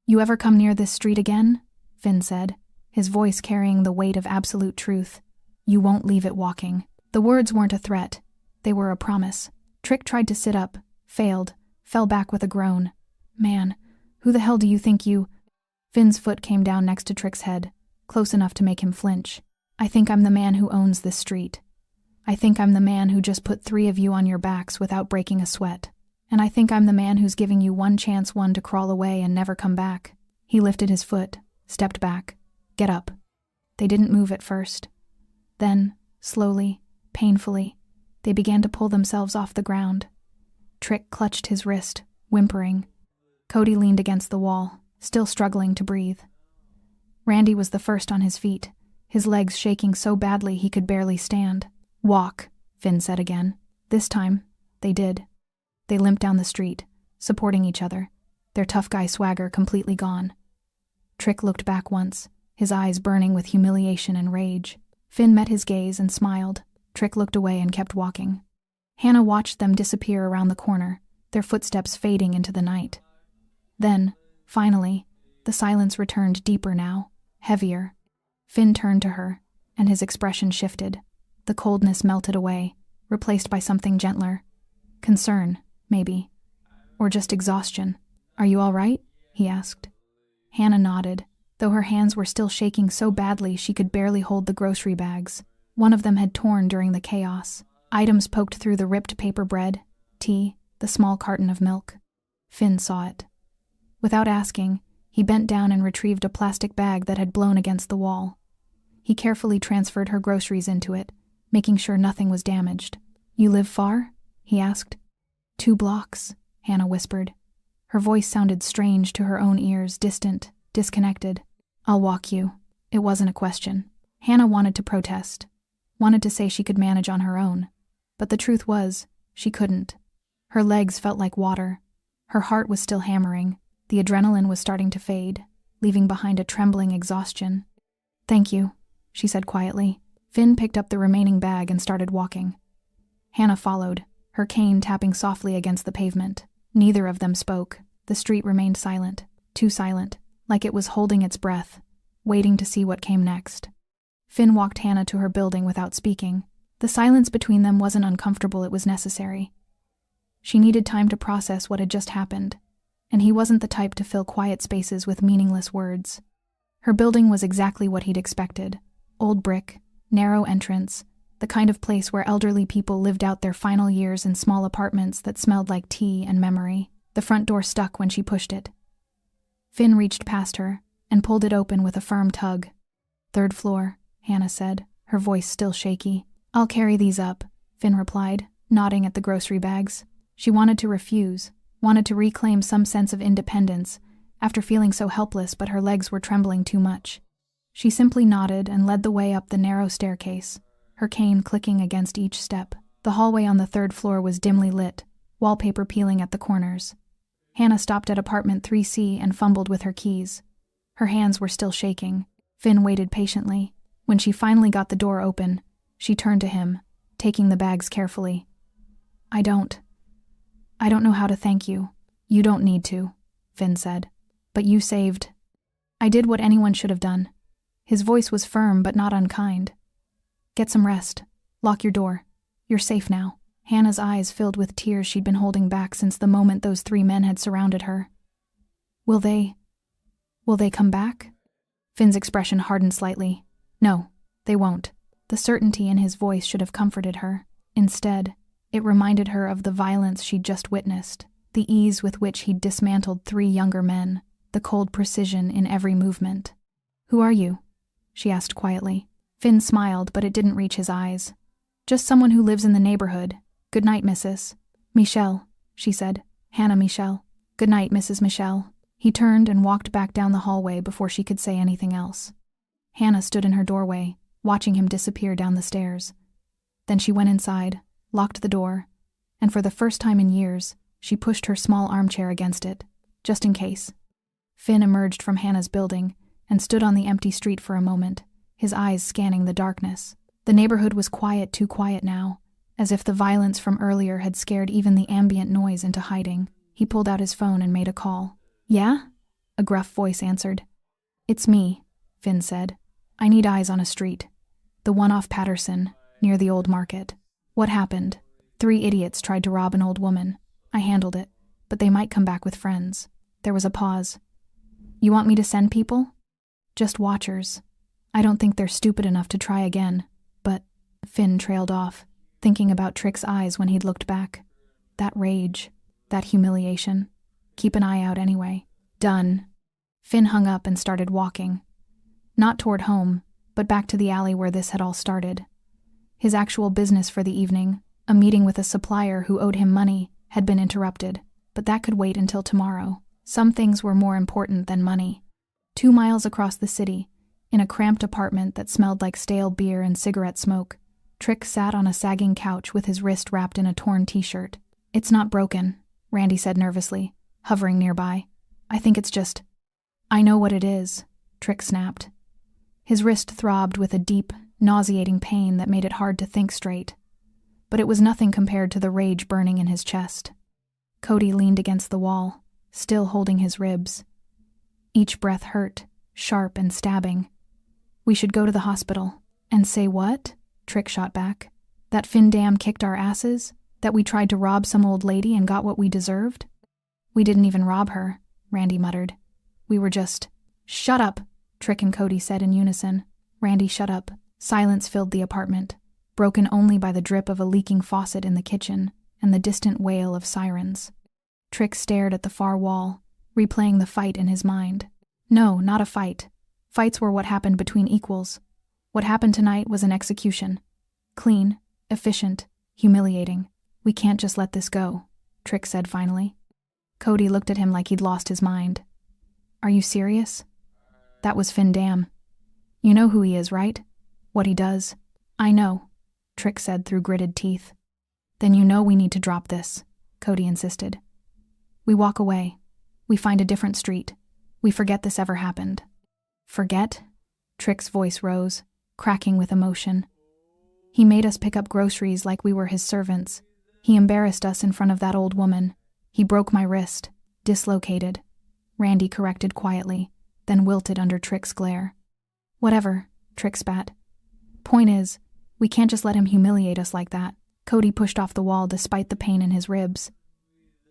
You ever come near this street again? Finn said, his voice carrying the weight of absolute truth. You won't leave it walking. The words weren't a threat. They were a promise. Trick tried to sit up, failed, fell back with a groan. Man, who the hell do you think you... Finn's foot came down next to Trick's head, close enough to make him flinch. I think I'm the man who owns this street. I think I'm the man who just put 3 of you on your backs without breaking a sweat. And I think I'm the man who's giving you one chance to crawl away and never come back. He lifted his foot, stepped back. Get up. They didn't move at first. Then, slowly, painfully, they began to pull themselves off the ground. Trick clutched his wrist, whimpering. Cody leaned against the wall, still struggling to breathe. Randy was the first on his feet, his legs shaking so badly he could barely stand. Walk, Finn said again. This time, they did. They limped down the street, supporting each other, their tough guy swagger completely gone. Trick looked back once, his eyes burning with humiliation and rage. Finn met his gaze and smiled. Trick looked away and kept walking. Hannah watched them disappear around the corner, their footsteps fading into the night. Then, finally, the silence returned deeper now, heavier. Finn turned to her, and his expression shifted. The coldness melted away, replaced by something gentler. Concern, maybe. Or just exhaustion. Are you all right? He asked. Hannah nodded, though her hands were still shaking so badly she could barely hold the grocery bags. One of them had torn during the chaos. Items poked through the ripped paper bread, tea, the small carton of milk. Finn saw it. Without asking, he bent down and retrieved a plastic bag that had blown against the wall. He carefully transferred her groceries into it, making sure nothing was damaged. You live far? He asked. 2 blocks, Hannah whispered. Her voice sounded strange to her own ears, distant, disconnected. I'll walk you. It wasn't a question. Hannah wanted to protest, wanted to say she could manage on her own. But the truth was, she couldn't. Her legs felt like water. Her heart was still hammering. The adrenaline was starting to fade, leaving behind a trembling exhaustion. Thank you, she said quietly. Finn picked up the remaining bag and started walking. Hannah followed, her cane tapping softly against the pavement. Neither of them spoke. The street remained silent, too silent, like it was holding its breath, waiting to see what came next. Finn walked Hannah to her building without speaking. The silence between them wasn't uncomfortable, it was necessary. She needed time to process what had just happened, and he wasn't the type to fill quiet spaces with meaningless words. Her building was exactly what he'd expected. Old brick, narrow entrance, the kind of place where elderly people lived out their final years in small apartments that smelled like tea and memory. The front door stuck when she pushed it. Finn reached past her and pulled it open with a firm tug. "Third floor," Hannah said, her voice still shaky. "I'll carry these up," Finn replied, nodding at the grocery bags. She wanted to refuse, wanted to reclaim some sense of independence after feeling so helpless, but her legs were trembling too much. She simply nodded and led the way up the narrow staircase, her cane clicking against each step. The hallway on the third floor was dimly lit, wallpaper peeling at the corners. Hannah stopped at apartment 3C and fumbled with her keys. Her hands were still shaking. Finn waited patiently. When she finally got the door open, she turned to him, taking the bags carefully. I don't know how to thank you." "You don't need to," Finn said. "But you saved." "I did what anyone should have done." His voice was firm but not unkind. "Get some rest. Lock your door. You're safe now." Hannah's eyes filled with tears she'd been holding back since the moment those 3 men had surrounded her. Will they come back?" Finn's expression hardened slightly. "No, they won't." The certainty in his voice should have comforted her. Instead, it reminded her of the violence she'd just witnessed, the ease with which he'd dismantled 3 younger men, the cold precision in every movement. "Who are you?" she asked quietly. Finn smiled, but it didn't reach his eyes. "Just someone who lives in the neighborhood. Good night, Mrs. Michelle," she said. "Hannah Michelle." "Good night, Mrs. Michelle." He turned and walked back down the hallway before she could say anything else. Hannah stood in her doorway, watching him disappear down the stairs. Then she went inside, locked the door, and for the first time in years, she pushed her small armchair against it, just in case. Finn emerged from Hannah's building and stood on the empty street for a moment, his eyes scanning the darkness. The neighborhood was quiet, too quiet now, as if the violence from earlier had scared even the ambient noise into hiding. He pulled out his phone and made a call. "Yeah?" a gruff voice answered. "It's me," Finn said. "I need eyes on a street. The one off Patterson, near the old market." "What happened?" 3 idiots tried to rob an old woman. I handled it, but they might come back with friends." There was a pause. "You want me to send people?" "Just watchers. I don't think they're stupid enough to try again, but..." Finn trailed off, thinking about Trick's eyes when he'd looked back. That rage, that humiliation. Keep an eye out anyway. Done. Finn hung up and started walking. Not toward home, but back to the alley where this had all started. His actual business for the evening, a meeting with a supplier who owed him money, had been interrupted, but that could wait until tomorrow. Some things were more important than money. 2 miles across the city, in a cramped apartment that smelled like stale beer and cigarette smoke, Trick sat on a sagging couch with his wrist wrapped in a torn t-shirt. "It's not broken," Randy said nervously, hovering nearby. "I think it's just..." "I know what it is," Trick snapped. His wrist throbbed with a deep, nauseating pain that made it hard to think straight. But it was nothing compared to the rage burning in his chest. Cody leaned against the wall, still holding his ribs. Each breath hurt, sharp and stabbing. "We should go to the hospital." "And say what?" Trick shot back. "That Finn Dam kicked our asses? That we tried to rob some old lady and got what we deserved?" "We didn't even rob her," Randy muttered. "We were just..." "Shut up," Trick and Cody said in unison. Randy shut up. Silence filled the apartment, broken only by the drip of a leaking faucet in the kitchen and the distant wail of sirens. Trick stared at the far wall, replaying the fight in his mind. No, not a fight. Fights were what happened between equals. What happened tonight was an execution. Clean, efficient, humiliating. "We can't just let this go," Trick said finally. Cody looked at him like he'd lost his mind. "Are you serious?" "That was Finn Dam. You know who he is, right? What he does?" "I know," Trick said through gritted teeth. "Then you know we need to drop this," Cody insisted. "We walk away. We find a different street. We forget this ever happened." "Forget?" Trick's voice rose, cracking with emotion. "He made us pick up groceries like we were his servants. He embarrassed us in front of that old woman. He broke my wrist. Dislocated." Randy corrected quietly, then wilted under Trick's glare. "Whatever," Trick spat. "Point is, we can't just let him humiliate us like that." Cody pushed off the wall despite the pain in his ribs.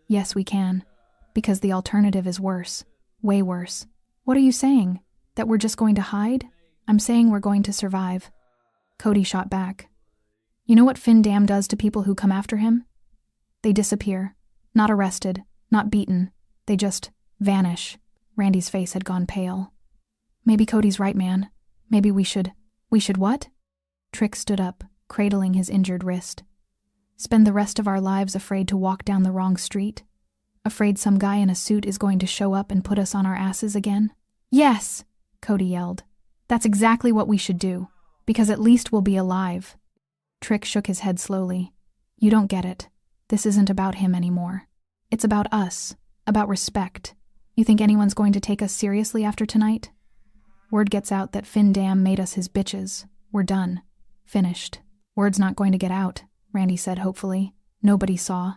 "Yes, we can. Because the alternative is worse. Way worse." "What are you saying? That we're just going to hide?" "I'm saying we're going to survive." Cody shot back. You know what Finn Dam does to people who come after him? They disappear. Not arrested, not beaten. They just vanish. Randy's face had gone pale. Maybe Cody's right, man. Maybe we should what? Trick stood up, cradling his injured wrist. Spend the rest of our lives afraid to walk down the wrong street? Afraid some guy in a suit is going to show up and put us on our asses again? Yes, Cody yelled. That's exactly what we should do, because at least we'll be alive. Trick shook his head slowly. You don't get it. This isn't about him anymore. It's about us, about respect. You think anyone's going to take us seriously after tonight? Word gets out that Finn Dam made us his bitches. We're done. Finished. Word's not going to get out, Randy said hopefully. Nobody saw.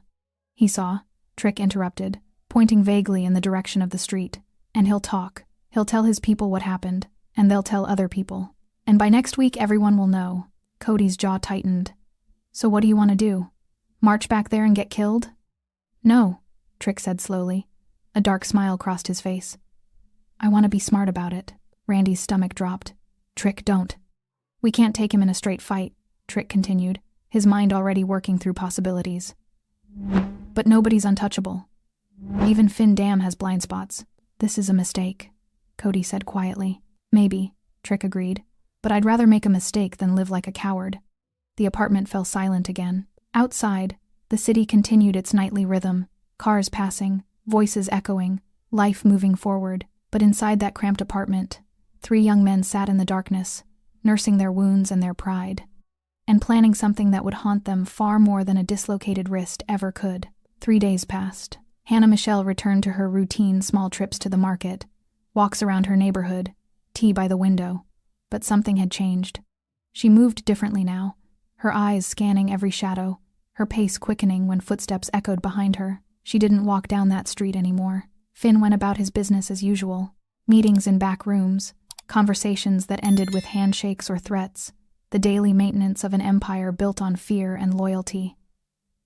He saw, Trick interrupted, pointing vaguely in the direction of the street. And he'll talk. He'll tell his people what happened, and they'll tell other people. And by next week everyone will know. Cody's jaw tightened. So what do you want to do? March back there and get killed? No, Trick said slowly. A dark smile crossed his face. I want to be smart about it. Randy's stomach dropped. Trick, don't. We can't take him in a straight fight, Trick continued, his mind already working through possibilities. But nobody's untouchable. Even Finn Dam has blind spots. This is a mistake, Cody said quietly. Maybe, Trick agreed, but I'd rather make a mistake than live like a coward. The apartment fell silent again. Outside, the city continued its nightly rhythm, cars passing, voices echoing, life moving forward. But inside that cramped apartment, 3 young men sat in the darkness, nursing their wounds and their pride, and planning something that would haunt them far more than a dislocated wrist ever could. 3 days passed. Hannah Michelle returned to her routine small trips to the market, walks around her neighborhood, tea by the window. But something had changed. She moved differently now, her eyes scanning every shadow, her pace quickening when footsteps echoed behind her. She didn't walk down that street anymore. Finn went about his business as usual. Meetings in back rooms, conversations that ended with handshakes or threats, the daily maintenance of an empire built on fear and loyalty.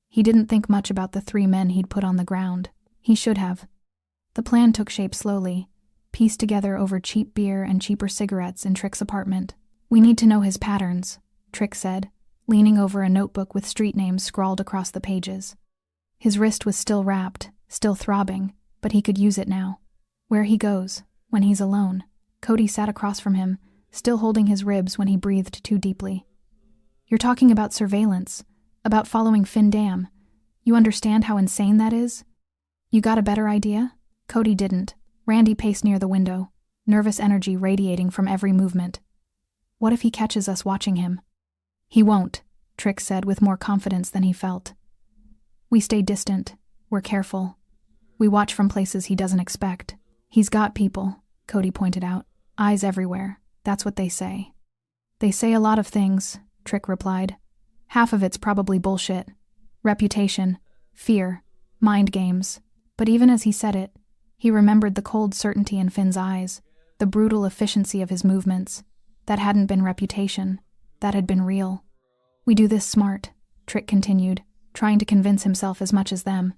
He didn't think much about the 3 men he'd put on the ground. He should have. The plan took shape slowly, pieced together over cheap beer and cheaper cigarettes in Trick's apartment. We need to know his patterns, Trick said, leaning over a notebook with street names scrawled across the pages. His wrist was still wrapped, still throbbing, but he could use it now. Where he goes, when he's alone. Cody sat across from him, still holding his ribs when he breathed too deeply. You're talking about surveillance, about following Finn Dam. You understand how insane that is? You got a better idea? Cody didn't. Randy paced near the window, nervous energy radiating from every movement. What if he catches us watching him? He won't, Trick said with more confidence than he felt. We stay distant. We're careful. We watch from places he doesn't expect. He's got people, Cody pointed out. Eyes everywhere. That's what they say. They say a lot of things, Trick replied. Half of it's probably bullshit. Reputation, fear, mind games. But even as he said it, he remembered the cold certainty in Finn's eyes, the brutal efficiency of his movements. That hadn't been reputation. That had been real. We do this smart, Trick continued, trying to convince himself as much as them.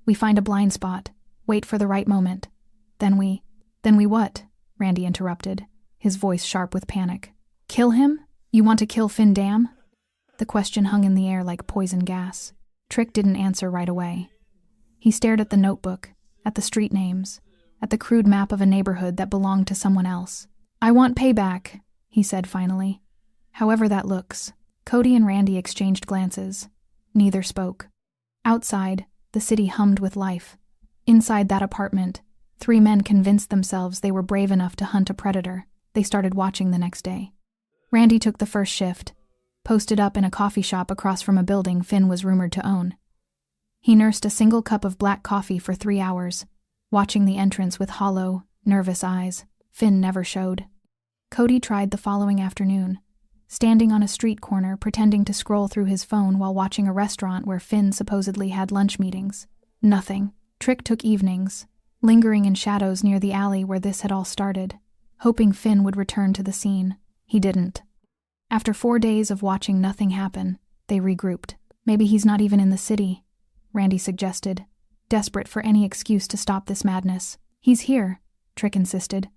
We find a blind spot, wait for the right moment. Then we what? Randy interrupted, his voice sharp with panic. Kill him? You want to kill Finn Dam? The question hung in the air like poison gas. Trick didn't answer right away. He stared at the notebook, at the street names, at the crude map of a neighborhood that belonged to someone else. I want payback, he said finally. However that looks. Cody and Randy exchanged glances. Neither spoke. Outside, the city hummed with life. Inside that apartment, 3 men convinced themselves they were brave enough to hunt a predator. They started watching the next day. Randy took the first shift, posted up in a coffee shop across from a building Finn was rumored to own. He nursed a single cup of black coffee for 3 hours, watching the entrance with hollow, nervous eyes. Finn never showed. Cody tried the following afternoon, standing on a street corner pretending to scroll through his phone while watching a restaurant where Finn supposedly had lunch meetings. Nothing. Trick took evenings, lingering in shadows near the alley where this had all started, hoping Finn would return to the scene. He didn't. After 4 days of watching nothing happen, they regrouped. Maybe he's not even in the city, Randy suggested, desperate for any excuse to stop this madness. He's here, Trick insisted.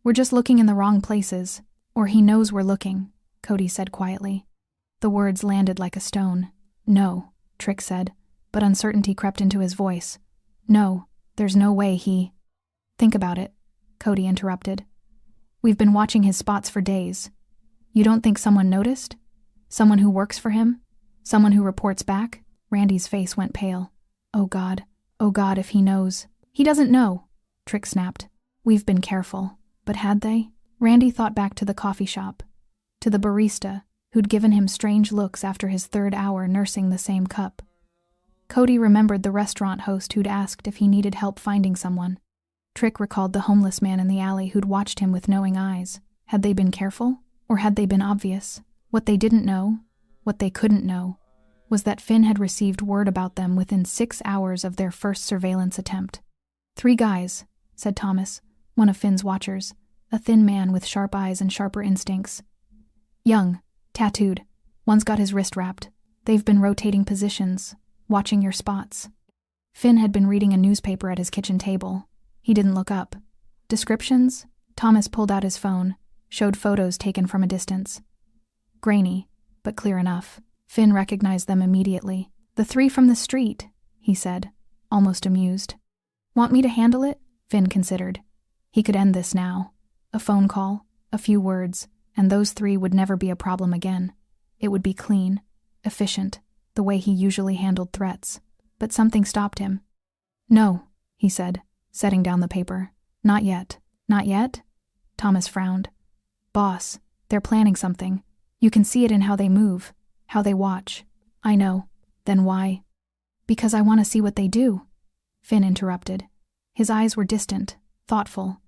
We're just looking in the wrong places. Or he knows we're looking, Cody said quietly. The words landed like a stone. "No," Trick said, but uncertainty crept into his voice. "No, there's no way he—" "Think about it," Cody interrupted. "We've been watching his spots for days. You don't think someone noticed? Someone who works for him? Someone who reports back?" Randy's face went pale. Oh God, if he knows." "He doesn't know," Trick snapped. "We've been careful." But had they? Randy thought back to the coffee shop, to the barista who'd given him strange looks after his 3rd hour nursing the same cup. Cody remembered the restaurant host who'd asked if he needed help finding someone. Trick recalled the homeless man in the alley who'd watched him with knowing eyes. Had they been careful, or had they been obvious? What they didn't know, what they couldn't know, was that Finn had received word about them within 6 hours of their first surveillance attempt. "3 guys," said Thomas, one of Finn's watchers, a thin man with sharp eyes and sharper instincts. "Young, tattooed, one's got his wrist wrapped. They've been rotating positions, watching your spots." Finn had been reading a newspaper at his kitchen table. He didn't look up. "Descriptions?" Thomas pulled out his phone, showed photos taken from a distance. Grainy, but clear enough. Finn recognized them immediately. "The 3 from the street," he said, almost amused. "Want me to handle it?" Finn considered. He could end this now. A phone call, a few words, and those 3 would never be a problem again. It would be clean, efficient, the way he usually handled threats. But something stopped him. "No," he said, setting down the paper. "Not yet." "Not yet?" Thomas frowned. "Boss, they're planning something. You can see it in how they move, how they watch." "I know. Then why?" "Because I want to see what they do," Finn interrupted. His eyes were distant, thoughtful.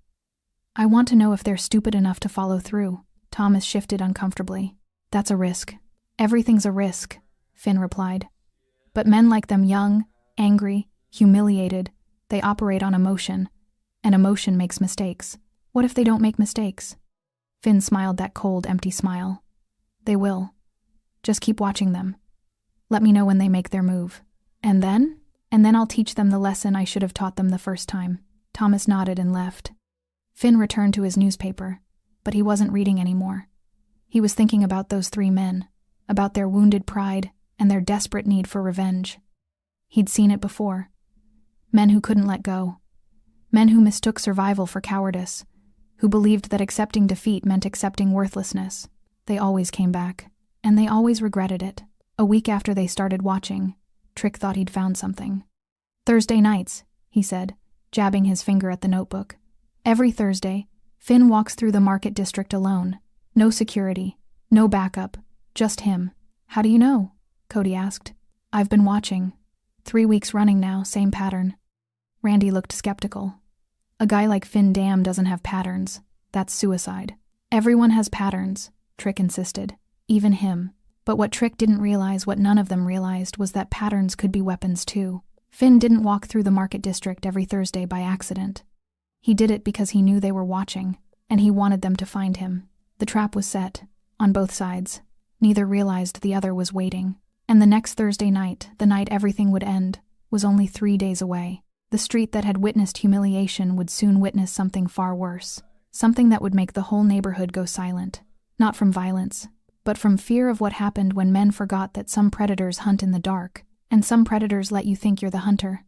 "I want to know if they're stupid enough to follow through." Thomas shifted uncomfortably. "That's a risk." "Everything's a risk," Finn replied. "But men like them, young, angry, humiliated, they operate on emotion, and emotion makes mistakes. What if they don't make mistakes?" Finn smiled that cold, empty smile. "They will. Just keep watching them. Let me know when they make their move. And then? And then I'll teach them the lesson I should have taught them the first time." Thomas nodded and left. Finn returned to his newspaper, but he wasn't reading anymore. He was thinking about those 3 men, about their wounded pride and their desperate need for revenge. He'd seen it before. Men who couldn't let go. Men who mistook survival for cowardice, who believed that accepting defeat meant accepting worthlessness. They always came back, and they always regretted it. A week after they started watching, Trick thought he'd found something. "Thursday nights," he said, jabbing his finger at the notebook. "Every Thursday, Finn walks through the market district alone. No security, no backup, just him." "How do you know?" Cody asked. "I've been watching. 3 weeks running now, same pattern." Randy looked skeptical. "A guy like Finn Dam doesn't have patterns. That's suicide." "Everyone has patterns," Trick insisted. Even him. But what Trick didn't realize, what none of them realized, was that patterns could be weapons too. Finn didn't walk through the market district every Thursday by accident. He did it because he knew they were watching, and he wanted them to find him. The trap was set, on both sides. Neither realized the other was waiting. And the next Thursday night, the night everything would end, was only 3 days away. The street that had witnessed humiliation would soon witness something far worse. Something that would make the whole neighborhood go silent. Not from violence, but from fear of what happened when men forgot that some predators hunt in the dark, and some predators let you think you're the hunter.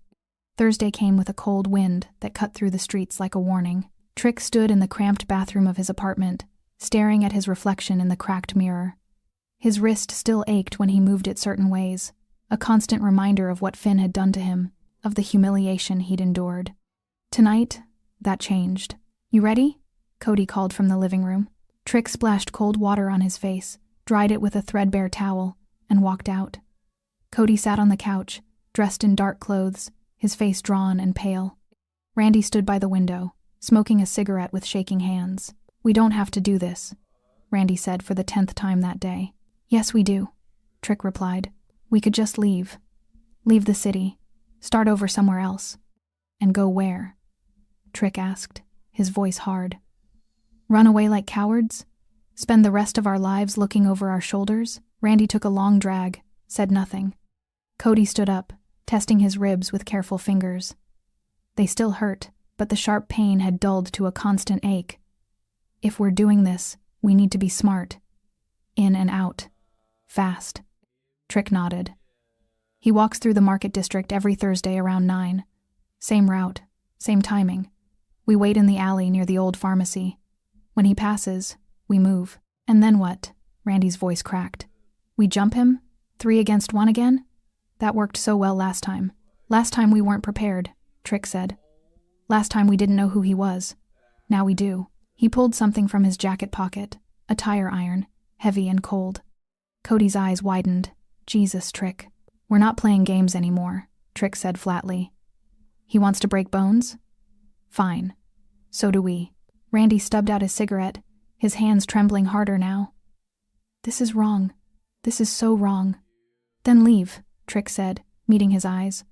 Thursday came with a cold wind that cut through the streets like a warning. Trick stood in the cramped bathroom of his apartment, staring at his reflection in the cracked mirror. His wrist still ached when he moved it certain ways, a constant reminder of what Finn had done to him, of the humiliation he'd endured. Tonight, that changed. "You ready?" Cody called from the living room. Trick splashed cold water on his face, dried it with a threadbare towel, and walked out. Cody sat on the couch, dressed in dark clothes, his face drawn and pale. Randy stood by the window, smoking a cigarette with shaking hands. "We don't have to do this," Randy said for the 10th time that day. "Yes, we do," Trick replied. "We could just leave. Leave the city. Start over somewhere else." "And go where?" Trick asked, his voice hard. "Run away like cowards? Spend the rest of our lives looking over our shoulders?" Randy took a long drag, said nothing. Cody stood up, testing his ribs with careful fingers. They still hurt, but the sharp pain had dulled to a constant ache. "If we're doing this, we need to be smart. In and out." Fast. Trick nodded. He walks through the market district every Thursday around 9. Same route, same timing. We wait in the alley near the old pharmacy. When he passes, we move. And then what? Randy's voice cracked. We jump him? 3 against 1 again? That worked so well last time. Last time we weren't prepared, Trick said. Last time we didn't know who he was. Now we do. He pulled something from his jacket pocket, a tire iron, heavy and cold. Cody's eyes widened. Jesus, Trick. We're not playing games anymore, Trick said flatly. He wants to break bones? Fine. So do we. Randy stubbed out his cigarette, his hands trembling harder now. This is wrong. This is so wrong. Then leave, Trick said, meeting his eyes.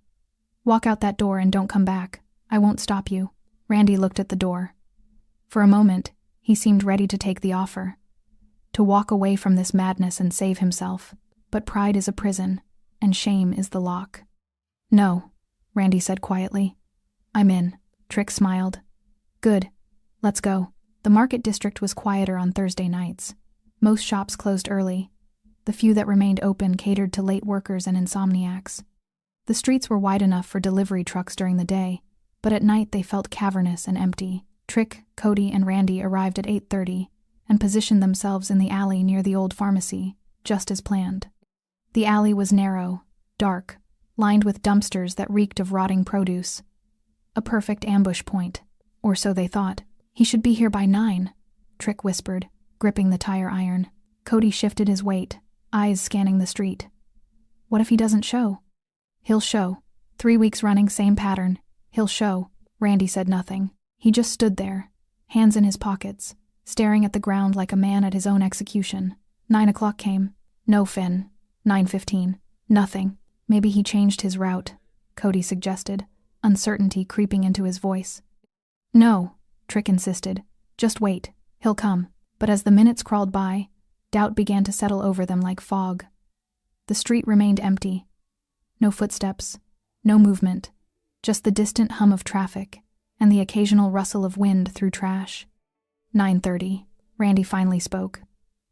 Walk out that door and don't come back. I won't stop you. Randy looked at the door. For a moment, he seemed ready to take the offer. To walk away from this madness and save himself. But pride is a prison, and shame is the lock. No, Randy said quietly. I'm in. Trick smiled. Good. Let's go. The market district was quieter on Thursday nights. Most shops closed early. The few that remained open catered to late workers and insomniacs. The streets were wide enough for delivery trucks during the day, but at night they felt cavernous and empty. Trick, Cody, and Randy arrived at 8:30 and positioned themselves in the alley near the old pharmacy, just as planned. The alley was narrow, dark, lined with dumpsters that reeked of rotting produce. A perfect ambush point, or so they thought. He should be here by 9, Trick whispered, gripping the tire iron. Cody shifted his weight, eyes scanning the street. What if he doesn't show? He'll show. 3 weeks running, same pattern. He'll show. Randy said nothing. He just stood there, hands in his pockets, staring at the ground like a man at his own execution. 9 o'clock came. No Finn. 9:15. Nothing. Maybe he changed his route, Cody suggested, uncertainty creeping into his voice. No, Trick insisted. Just wait. He'll come. But as the minutes crawled by, doubt began to settle over them like fog. The street remained empty. No footsteps, no movement, just the distant hum of traffic and the occasional rustle of wind through trash. 9:30. Randy finally spoke.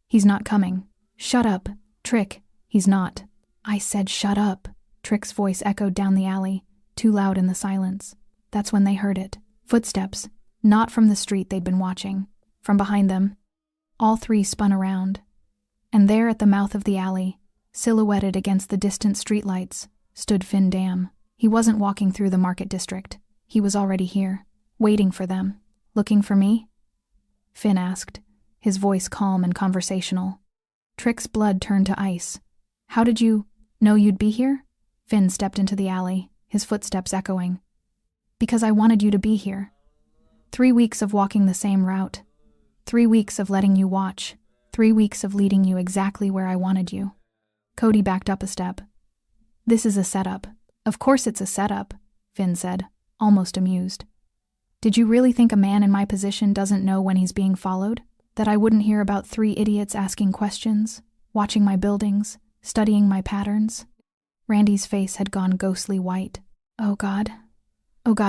He's not coming. Shut up, Trick. He's not. I said shut up. Trick's voice echoed down the alley, too loud in the silence. That's when they heard it. Footsteps, not from the street they'd been watching. From behind them. All 3 spun around. And there at the mouth of the alley, silhouetted against the distant streetlights, stood Finn Dam. He wasn't walking through the market district. He was already here, waiting for them. Looking for me? Finn asked, his voice calm and conversational. Trick's blood turned to ice. How did you know you'd be here? Finn stepped into the alley, his footsteps echoing. Because I wanted you to be here. 3 weeks of walking the same route. 3 weeks of letting you watch. 3 weeks of leading you exactly where I wanted you. Cody backed up a step. This is a setup. Of course it's a setup, Finn said, almost amused. Did you really think a man in my position doesn't know when he's being followed? That I wouldn't hear about 3 idiots asking questions, watching my buildings, studying my patterns? Randy's face had gone ghostly white. Oh God,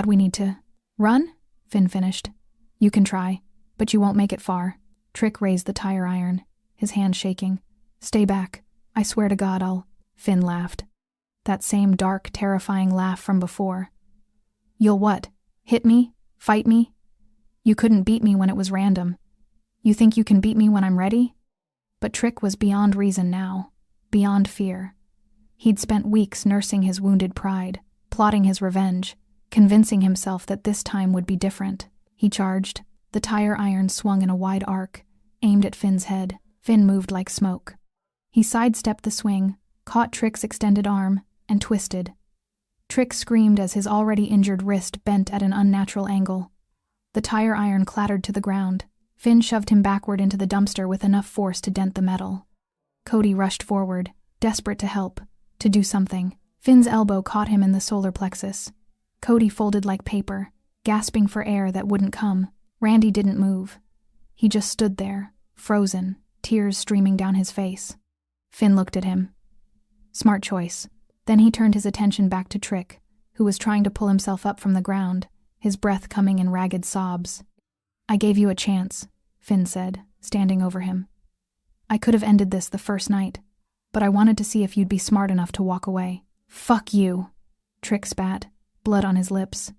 we need to... Run? Finn finished. You can try, but you won't make it far. Trick raised the tire iron, his hand shaking. Stay back. I swear to God I'll... Finn laughed. That same dark, terrifying laugh from before. You'll what? Hit me? Fight me? You couldn't beat me when it was random. You think you can beat me when I'm ready? But Trick was beyond reason now, beyond fear. He'd spent weeks nursing his wounded pride, plotting his revenge, convincing himself that this time would be different. He charged. The tire iron swung in a wide arc, aimed at Finn's head. Finn moved like smoke. He sidestepped the swing, caught Trick's extended arm, and twisted. Trick screamed as his already injured wrist bent at an unnatural angle. The tire iron clattered to the ground. Finn shoved him backward into the dumpster with enough force to dent the metal. Cody rushed forward, desperate to help, to do something. Finn's elbow caught him in the solar plexus. Cody folded like paper, gasping for air that wouldn't come. Randy didn't move. He just stood there, frozen, tears streaming down his face. Finn looked at him. Smart choice. Then he turned his attention back to Trick, who was trying to pull himself up from the ground, his breath coming in ragged sobs. I gave you a chance, Finn said, standing over him. I could have ended this the first night. But I wanted to see if you'd be smart enough to walk away." "Fuck you," Trick spat, blood on his lips.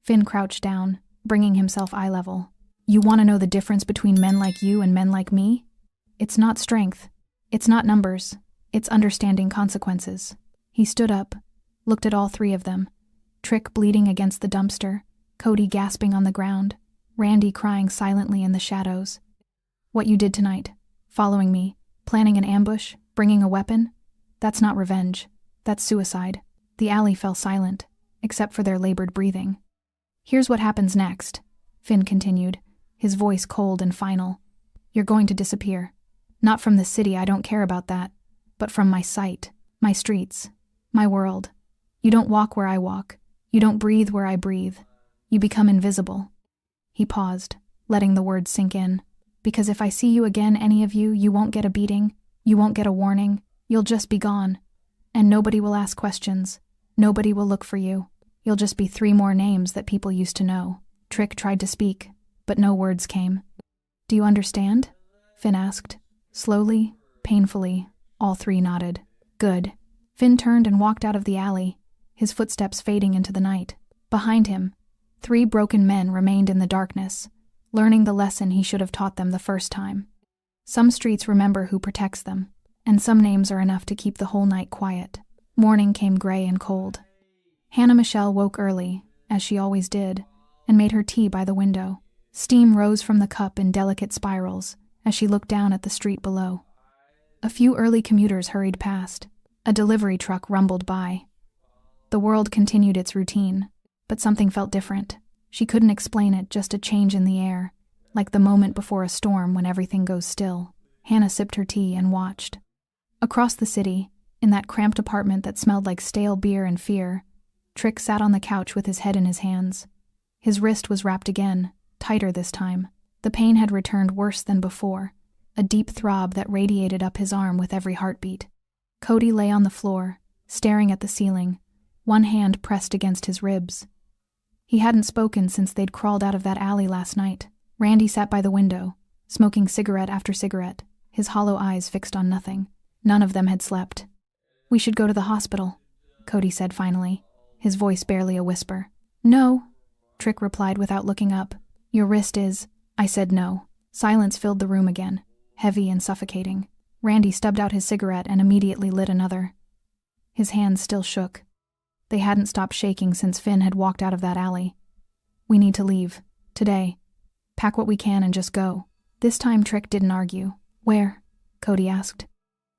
Finn crouched down, bringing himself eye level. "You want to know the difference between men like you and men like me? It's not strength. It's not numbers. It's understanding consequences." He stood up, looked at all three of them. Trick bleeding against the dumpster, Cody gasping on the ground, Randy crying silently in the shadows. "What you did tonight, following me, planning an ambush, bringing a weapon, that's not revenge. That's suicide." The alley fell silent, except for their labored breathing. "Here's what happens next," Finn continued, his voice cold and final. "You're going to disappear. Not from the city, I don't care about that, but from my sight, my streets, my world. You don't walk where I walk. You don't breathe where I breathe. You become invisible." He paused, letting the words sink in. "Because if I see you again, any of you, you won't get a beating, you won't get a warning, you'll just be gone. And nobody will ask questions. Nobody will look for you. You'll just be 3 more names that people used to know." Trick tried to speak, but no words came. "Do you understand?" Finn asked. Slowly, painfully, all 3 nodded. "Good." Finn turned and walked out of the alley, his footsteps fading into the night. Behind him, 3 broken men remained in the darkness, learning the lesson he should have taught them the first time. Some streets remember who protects them, and some names are enough to keep the whole night quiet. Morning came gray and cold. Hannah Michelle woke early, as she always did, and made her tea by the window. Steam rose from the cup in delicate spirals as she looked down at the street below. A few early commuters hurried past. A delivery truck rumbled by. The world continued its routine, but something felt different. She couldn't explain it, just a change in the air, like the moment before a storm when everything goes still. Hannah sipped her tea and watched. Across the city, in that cramped apartment that smelled like stale beer and fear, Trick sat on the couch with his head in his hands. His wrist was wrapped again, tighter this time. The pain had returned worse than before, a deep throb that radiated up his arm with every heartbeat. Cody lay on the floor, staring at the ceiling, one hand pressed against his ribs. He hadn't spoken since they'd crawled out of that alley last night. Randy sat by the window, smoking cigarette after cigarette, his hollow eyes fixed on nothing. None of them had slept. "We should go to the hospital," Cody said finally, his voice barely a whisper. "No," Trick replied without looking up. "Your wrist is—" I said no. Silence filled the room again, heavy and suffocating. Randy stubbed out his cigarette and immediately lit another. His hands still shook. They hadn't stopped shaking since Finn had walked out of that alley. "We need to leave. Today. Pack what we can and just go." This time Trick didn't argue. "Where?" Cody asked.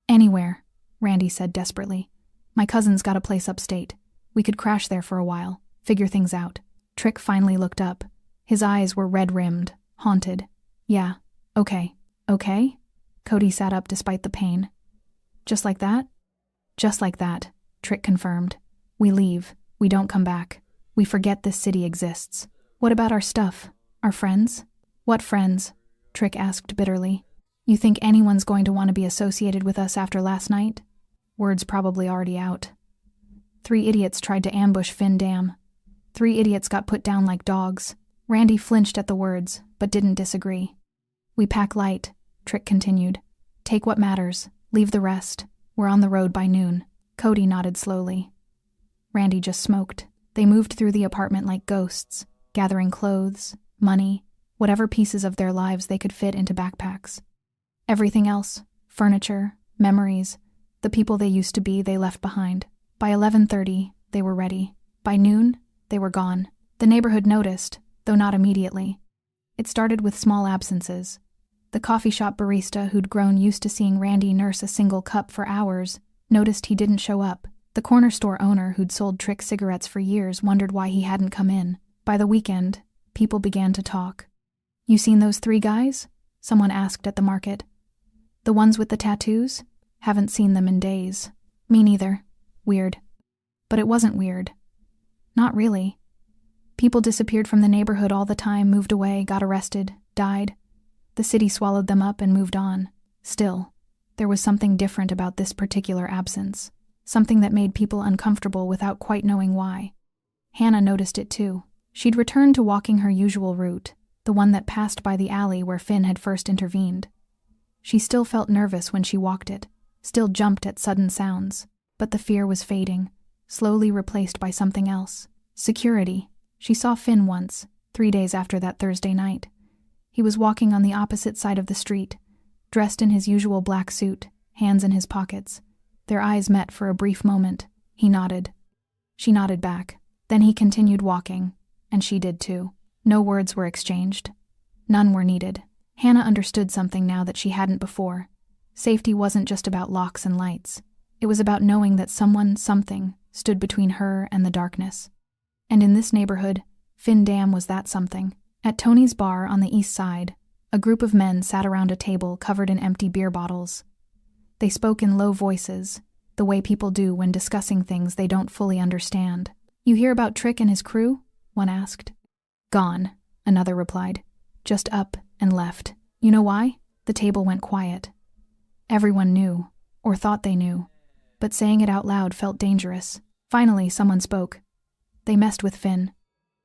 "Anywhere," Randy said desperately. "My cousin's got a place upstate. We could crash there for a while, figure things out." Trick finally looked up. His eyes were red-rimmed, haunted. "Yeah, okay. Okay?" Cody sat up despite the pain. "Just like that?" "Just like that," Trick confirmed. "We leave. We don't come back. We forget this city exists." "What about our stuff? Our friends?" "What friends?" Trick asked bitterly. "You think anyone's going to want to be associated with us after last night?" Words probably already out. 3 idiots tried to ambush Finn Dam. 3 idiots got put down like dogs. Randy flinched at the words, but didn't disagree. "We pack light," Trick continued. "Take what matters. Leave the rest. We're on the road by noon." Cody nodded slowly. Randy just smoked. They moved through the apartment like ghosts, gathering clothes, money, whatever pieces of their lives they could fit into backpacks. Everything else, furniture, memories, the people they used to be, they left behind. By 11:30, they were ready. By noon, they were gone. The neighborhood noticed, though not immediately. It started with small absences. The coffee shop barista, who'd grown used to seeing Randy nurse a single cup for hours, noticed he didn't show up. The corner store owner, who'd sold Trick cigarettes for years, wondered why he hadn't come in. By the weekend, people began to talk. "You seen those 3 guys?" someone asked at the market. "The ones with the tattoos? Haven't seen them in days." "Me neither. Weird." But it wasn't weird. Not really. People disappeared from the neighborhood all the time, moved away, got arrested, died. The city swallowed them up and moved on. Still, there was something different about this particular absence, something that made people uncomfortable without quite knowing why. Hannah noticed it too. She'd returned to walking her usual route, the one that passed by the alley where Finn had first intervened. She still felt nervous when she walked it, still jumped at sudden sounds, but the fear was fading, slowly replaced by something else. Security. She saw Finn once, 3 days after that Thursday night. He was walking on the opposite side of the street, dressed in his usual black suit, hands in his pockets. Their eyes met for a brief moment. He nodded. She nodded back. Then he continued walking, and she did too. No words were exchanged. None were needed. Hannah understood something now that she hadn't before. Safety wasn't just about locks and lights. It was about knowing that someone, something, stood between her and the darkness. And in this neighborhood, Finn Dam was that something. At Tony's bar on the east side, a group of men sat around a table covered in empty beer bottles. They spoke in low voices, the way people do when discussing things they don't fully understand. "You hear about Trick and his crew?" one asked. "Gone," another replied. "Just up and left. You know why?" The table went quiet. Everyone knew, or thought they knew, but saying it out loud felt dangerous. Finally, someone spoke. "They messed with Finn."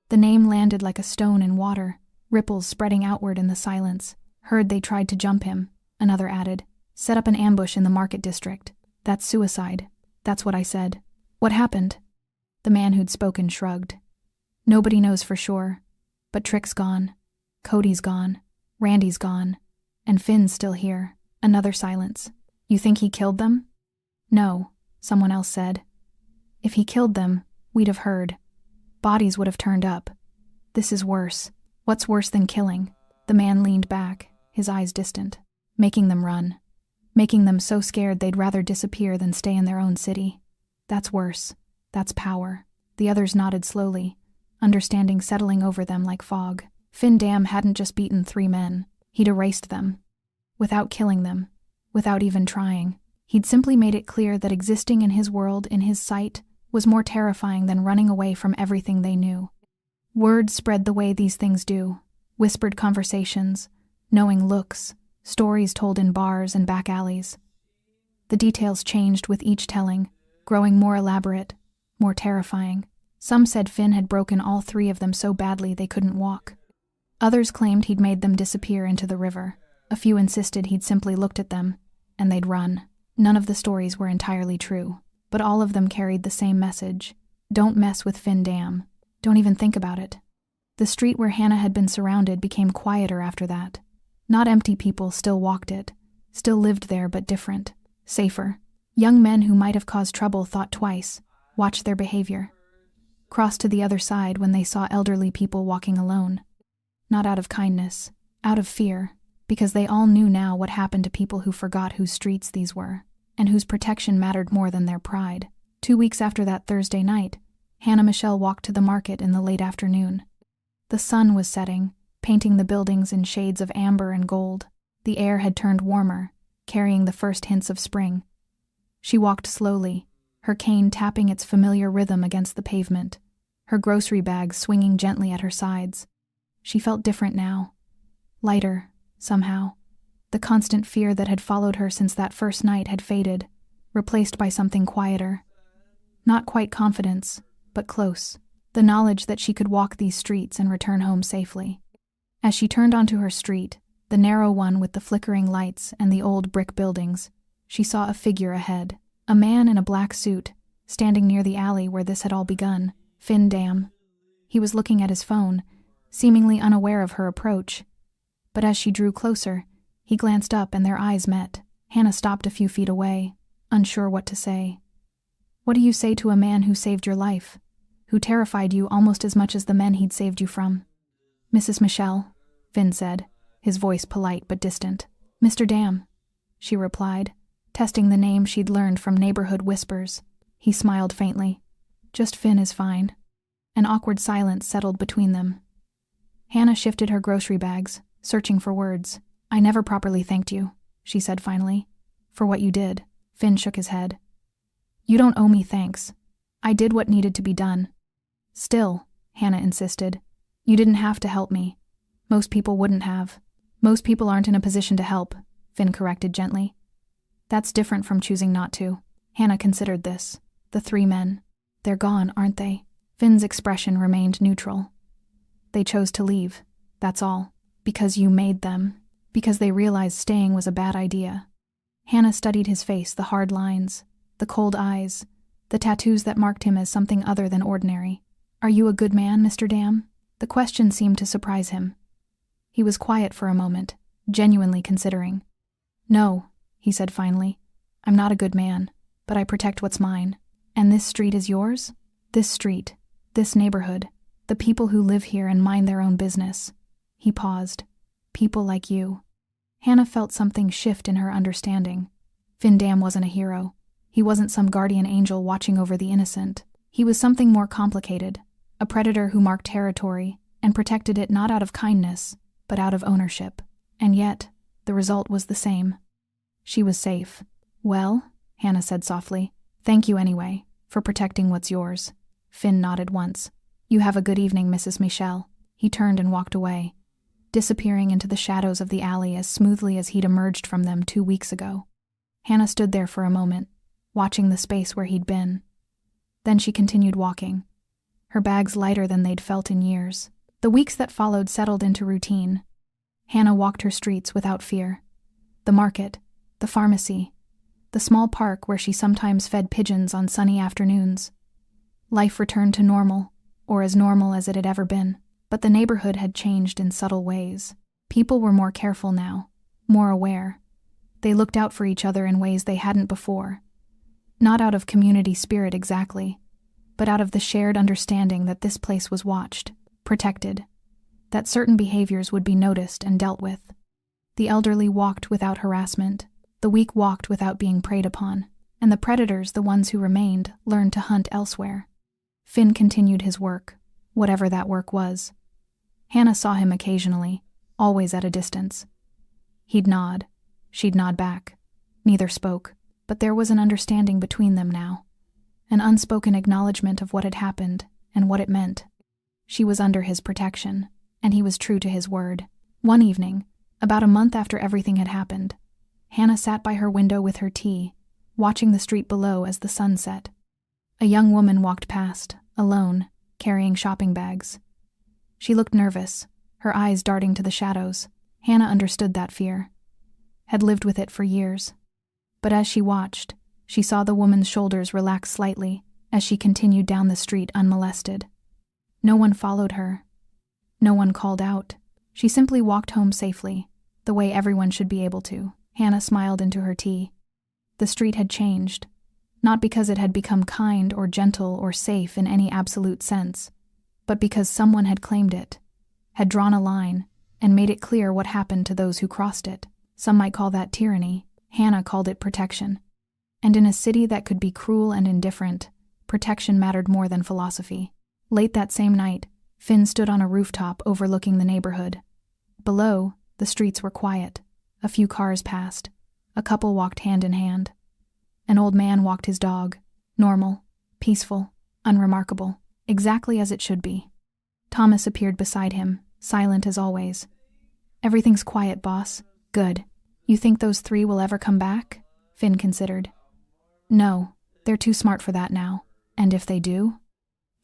The name landed like a stone in water, ripples spreading outward in the silence. "Heard they tried to jump him," another added. "Set up an ambush in the market district. That's suicide." "That's what I said." "What happened?" The man who'd spoken shrugged. "Nobody knows for sure, but Trick's gone. Cody's gone. Randy's gone. And Finn's still here." Another silence. "You think he killed them?" "No," someone else said. "If he killed them, we'd have heard. Bodies would have turned up. This is worse." "What's worse than killing?" The man leaned back, his eyes distant. "Making them run. Making them so scared they'd rather disappear than stay in their own city. That's worse. That's power." The others nodded slowly, understanding settling over them like fog. Finn Dam hadn't just beaten 3 men. He'd erased them. Without killing them. Without even trying. He'd simply made it clear that existing in his world, in his sight, was more terrifying than running away from everything they knew. Words spread the way these things do. Whispered conversations, knowing looks, stories told in bars and back alleys. The details changed with each telling, growing more elaborate, more terrifying. Some said Finn had broken all 3 of them so badly they couldn't walk. Others claimed he'd made them disappear into the river. A few insisted he'd simply looked at them, and they'd run. None of the stories were entirely true, but all of them carried the same message. Don't mess with Finn Dam. Don't even think about it. The street where Hannah had been surrounded became quieter after that. Not empty people still walked it, still lived there but different, safer. Young men who might have caused trouble thought twice, watched their behavior. Crossed to the other side when they saw elderly people walking alone. Not out of kindness, out of fear, because they all knew now what happened to people who forgot whose streets these were, and whose protection mattered more than their pride. 2 weeks after that Thursday night, Hannah Michelle walked to the market in the late afternoon. The sun was setting, painting the buildings in shades of amber and gold. The air had turned warmer, carrying the first hints of spring. She walked slowly, her cane tapping its familiar rhythm against the pavement, her grocery bags swinging gently at her sides. She felt different now. Lighter, somehow. The constant fear that had followed her since that first night had faded, replaced by something quieter. Not quite confidence, but close. The knowledge that she could walk these streets and return home safely. As she turned onto her street, the narrow one with the flickering lights and the old brick buildings, she saw a figure ahead. A man in a black suit, standing near the alley where this had all begun. Finn Dam. He was looking at his phone, seemingly unaware of her approach. But as she drew closer, he glanced up and their eyes met. Hannah stopped a few feet away, unsure what to say. "What do you say to a man who saved your life? Who terrified you almost as much as the men he'd saved you from?" "Mrs. Michelle," Finn said, his voice polite but distant. "Mr. Dam," she replied, testing the name she'd learned from neighborhood whispers. He smiled faintly. "Just Finn is fine." An awkward silence settled between them. Hannah shifted her grocery bags, searching for words. "I never properly thanked you," she said finally. "For what you did." Finn shook his head. "You don't owe me thanks. I did what needed to be done." "Still," Hannah insisted, "you didn't have to help me. Most people wouldn't have." "Most people aren't in a position to help," Finn corrected gently. "That's different from choosing not to." Hannah considered this. The 3 men. They're gone, aren't they? Finn's expression remained neutral. "They chose to leave, that's all. Because you made them. Because they realized staying was a bad idea." Hannah studied his face, the hard lines, the cold eyes, the tattoos that marked him as something other than ordinary. "Are you a good man, Mr. Dam?" The question seemed to surprise him. He was quiet for a moment, genuinely considering. "No," he said finally. "I'm not a good man, but I protect what's mine. And this street is yours? This street, this neighborhood, the people who live here and mind their own business." He paused. "People like you." Hannah felt something shift in her understanding. Finn Dam wasn't a hero. He wasn't some guardian angel watching over the innocent. He was something more complicated, a predator who marked territory and protected it not out of kindness, but out of ownership. And yet, the result was the same. She was safe. "Well," Hannah said softly, "thank you anyway, for protecting what's yours." Finn nodded once. "You have a good evening, Mrs. Michelle." He turned and walked away, disappearing into the shadows of the alley as smoothly as he'd emerged from them 2 weeks ago. Hannah stood there for a moment, watching the space where he'd been. Then she continued walking, her bags lighter than they'd felt in years. The weeks that followed settled into routine. Hannah walked her streets without fear. The market, the pharmacy, the small park where she sometimes fed pigeons on sunny afternoons. Life returned to normal, or as normal as it had ever been. But the neighborhood had changed in subtle ways. People were more careful now, more aware. They looked out for each other in ways they hadn't before. Not out of community spirit exactly, but out of the shared understanding that this place was watched, protected, that certain behaviors would be noticed and dealt with. The elderly walked without harassment, the weak walked without being preyed upon, and the predators, the ones who remained, learned to hunt elsewhere. Finn continued his work, whatever that work was. Hannah saw him occasionally, always at a distance. He'd nod. She'd nod back. Neither spoke, but there was an understanding between them now, an unspoken acknowledgement of what had happened and what it meant. She was under his protection, and he was true to his word. One evening, about a month after everything had happened, Hannah sat by her window with her tea, watching the street below as the sun set. A young woman walked past, alone, carrying shopping bags. She looked nervous, her eyes darting to the shadows. Hannah understood that fear, had lived with it for years. But as she watched, she saw the woman's shoulders relax slightly as she continued down the street unmolested. No one followed her. No one called out. She simply walked home safely, the way everyone should be able to. Hannah smiled into her tea. The street had changed, not because it had become kind or gentle or safe in any absolute sense, but because someone had claimed it, had drawn a line, and made it clear what happened to those who crossed it. Some might call that tyranny. Hannah called it protection. And in a city that could be cruel and indifferent, protection mattered more than philosophy. Late that same night, Finn stood on a rooftop overlooking the neighborhood. Below, the streets were quiet. A few cars passed. A couple walked hand in hand. An old man walked his dog, normal, peaceful, unremarkable, exactly as it should be. Thomas appeared beside him, silent as always. "Everything's quiet, boss." "Good. You think those 3 will ever come back?" Finn considered. "No, they're too smart for that now. And if they do?"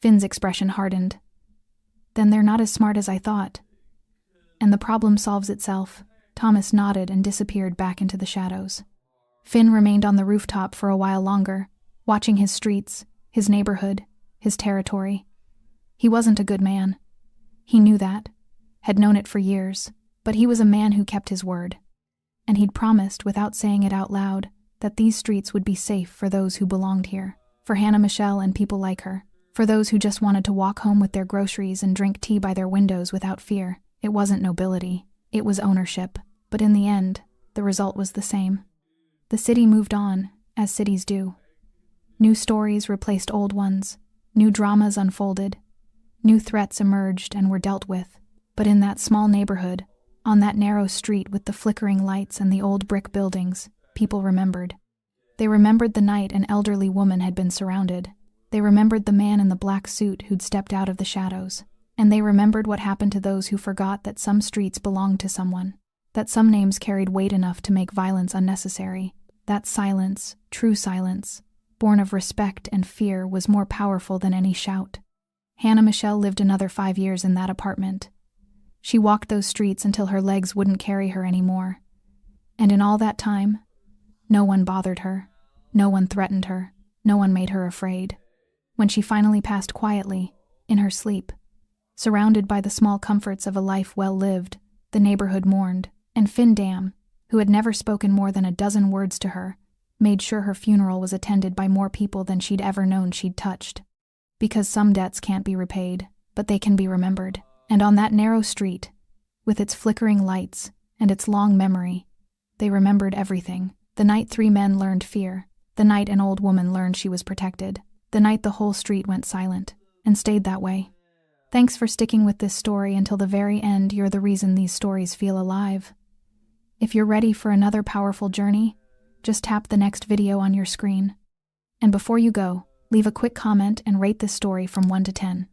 Finn's expression hardened. "Then they're not as smart as I thought. And the problem solves itself." Thomas nodded and disappeared back into the shadows. Finn remained on the rooftop for a while longer, watching his streets, his neighborhood, his territory. He wasn't a good man. He knew that, had known it for years, but he was a man who kept his word. And he'd promised, without saying it out loud, that these streets would be safe for those who belonged here, for Hannah Michelle and people like her, for those who just wanted to walk home with their groceries and drink tea by their windows without fear. It wasn't nobility, it was ownership, but in the end, the result was the same. The city moved on, as cities do. New stories replaced old ones, new dramas unfolded, new threats emerged and were dealt with. But in that small neighborhood, on that narrow street with the flickering lights and the old brick buildings, people remembered. They remembered the night an elderly woman had been surrounded. They remembered the man in the black suit who'd stepped out of the shadows. And they remembered what happened to those who forgot that some streets belonged to someone, that some names carried weight enough to make violence unnecessary. That silence, true silence, born of respect and fear, was more powerful than any shout. Hannah Michelle lived another 5 years in that apartment. She walked those streets until her legs wouldn't carry her anymore. And in all that time, No one bothered her. No one threatened her. No one made her afraid. When she finally passed quietly, in her sleep, surrounded by the small comforts of a life well lived, the neighborhood mourned, and Finn Dam, who had never spoken more than a dozen words to her, made sure her funeral was attended by more people than she'd ever known she'd touched. Because some debts can't be repaid, but they can be remembered. And on that narrow street, with its flickering lights and its long memory, they remembered everything. The night 3 men learned fear. The night an old woman learned she was protected. The night the whole street went silent, and stayed that way. Thanks for sticking with this story until the very end. You're the reason these stories feel alive. If you're ready for another powerful journey, just tap the next video on your screen. And before you go, leave a quick comment and rate this story from 1 to 10.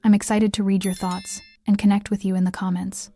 I'm excited to read your thoughts and connect with you in the comments.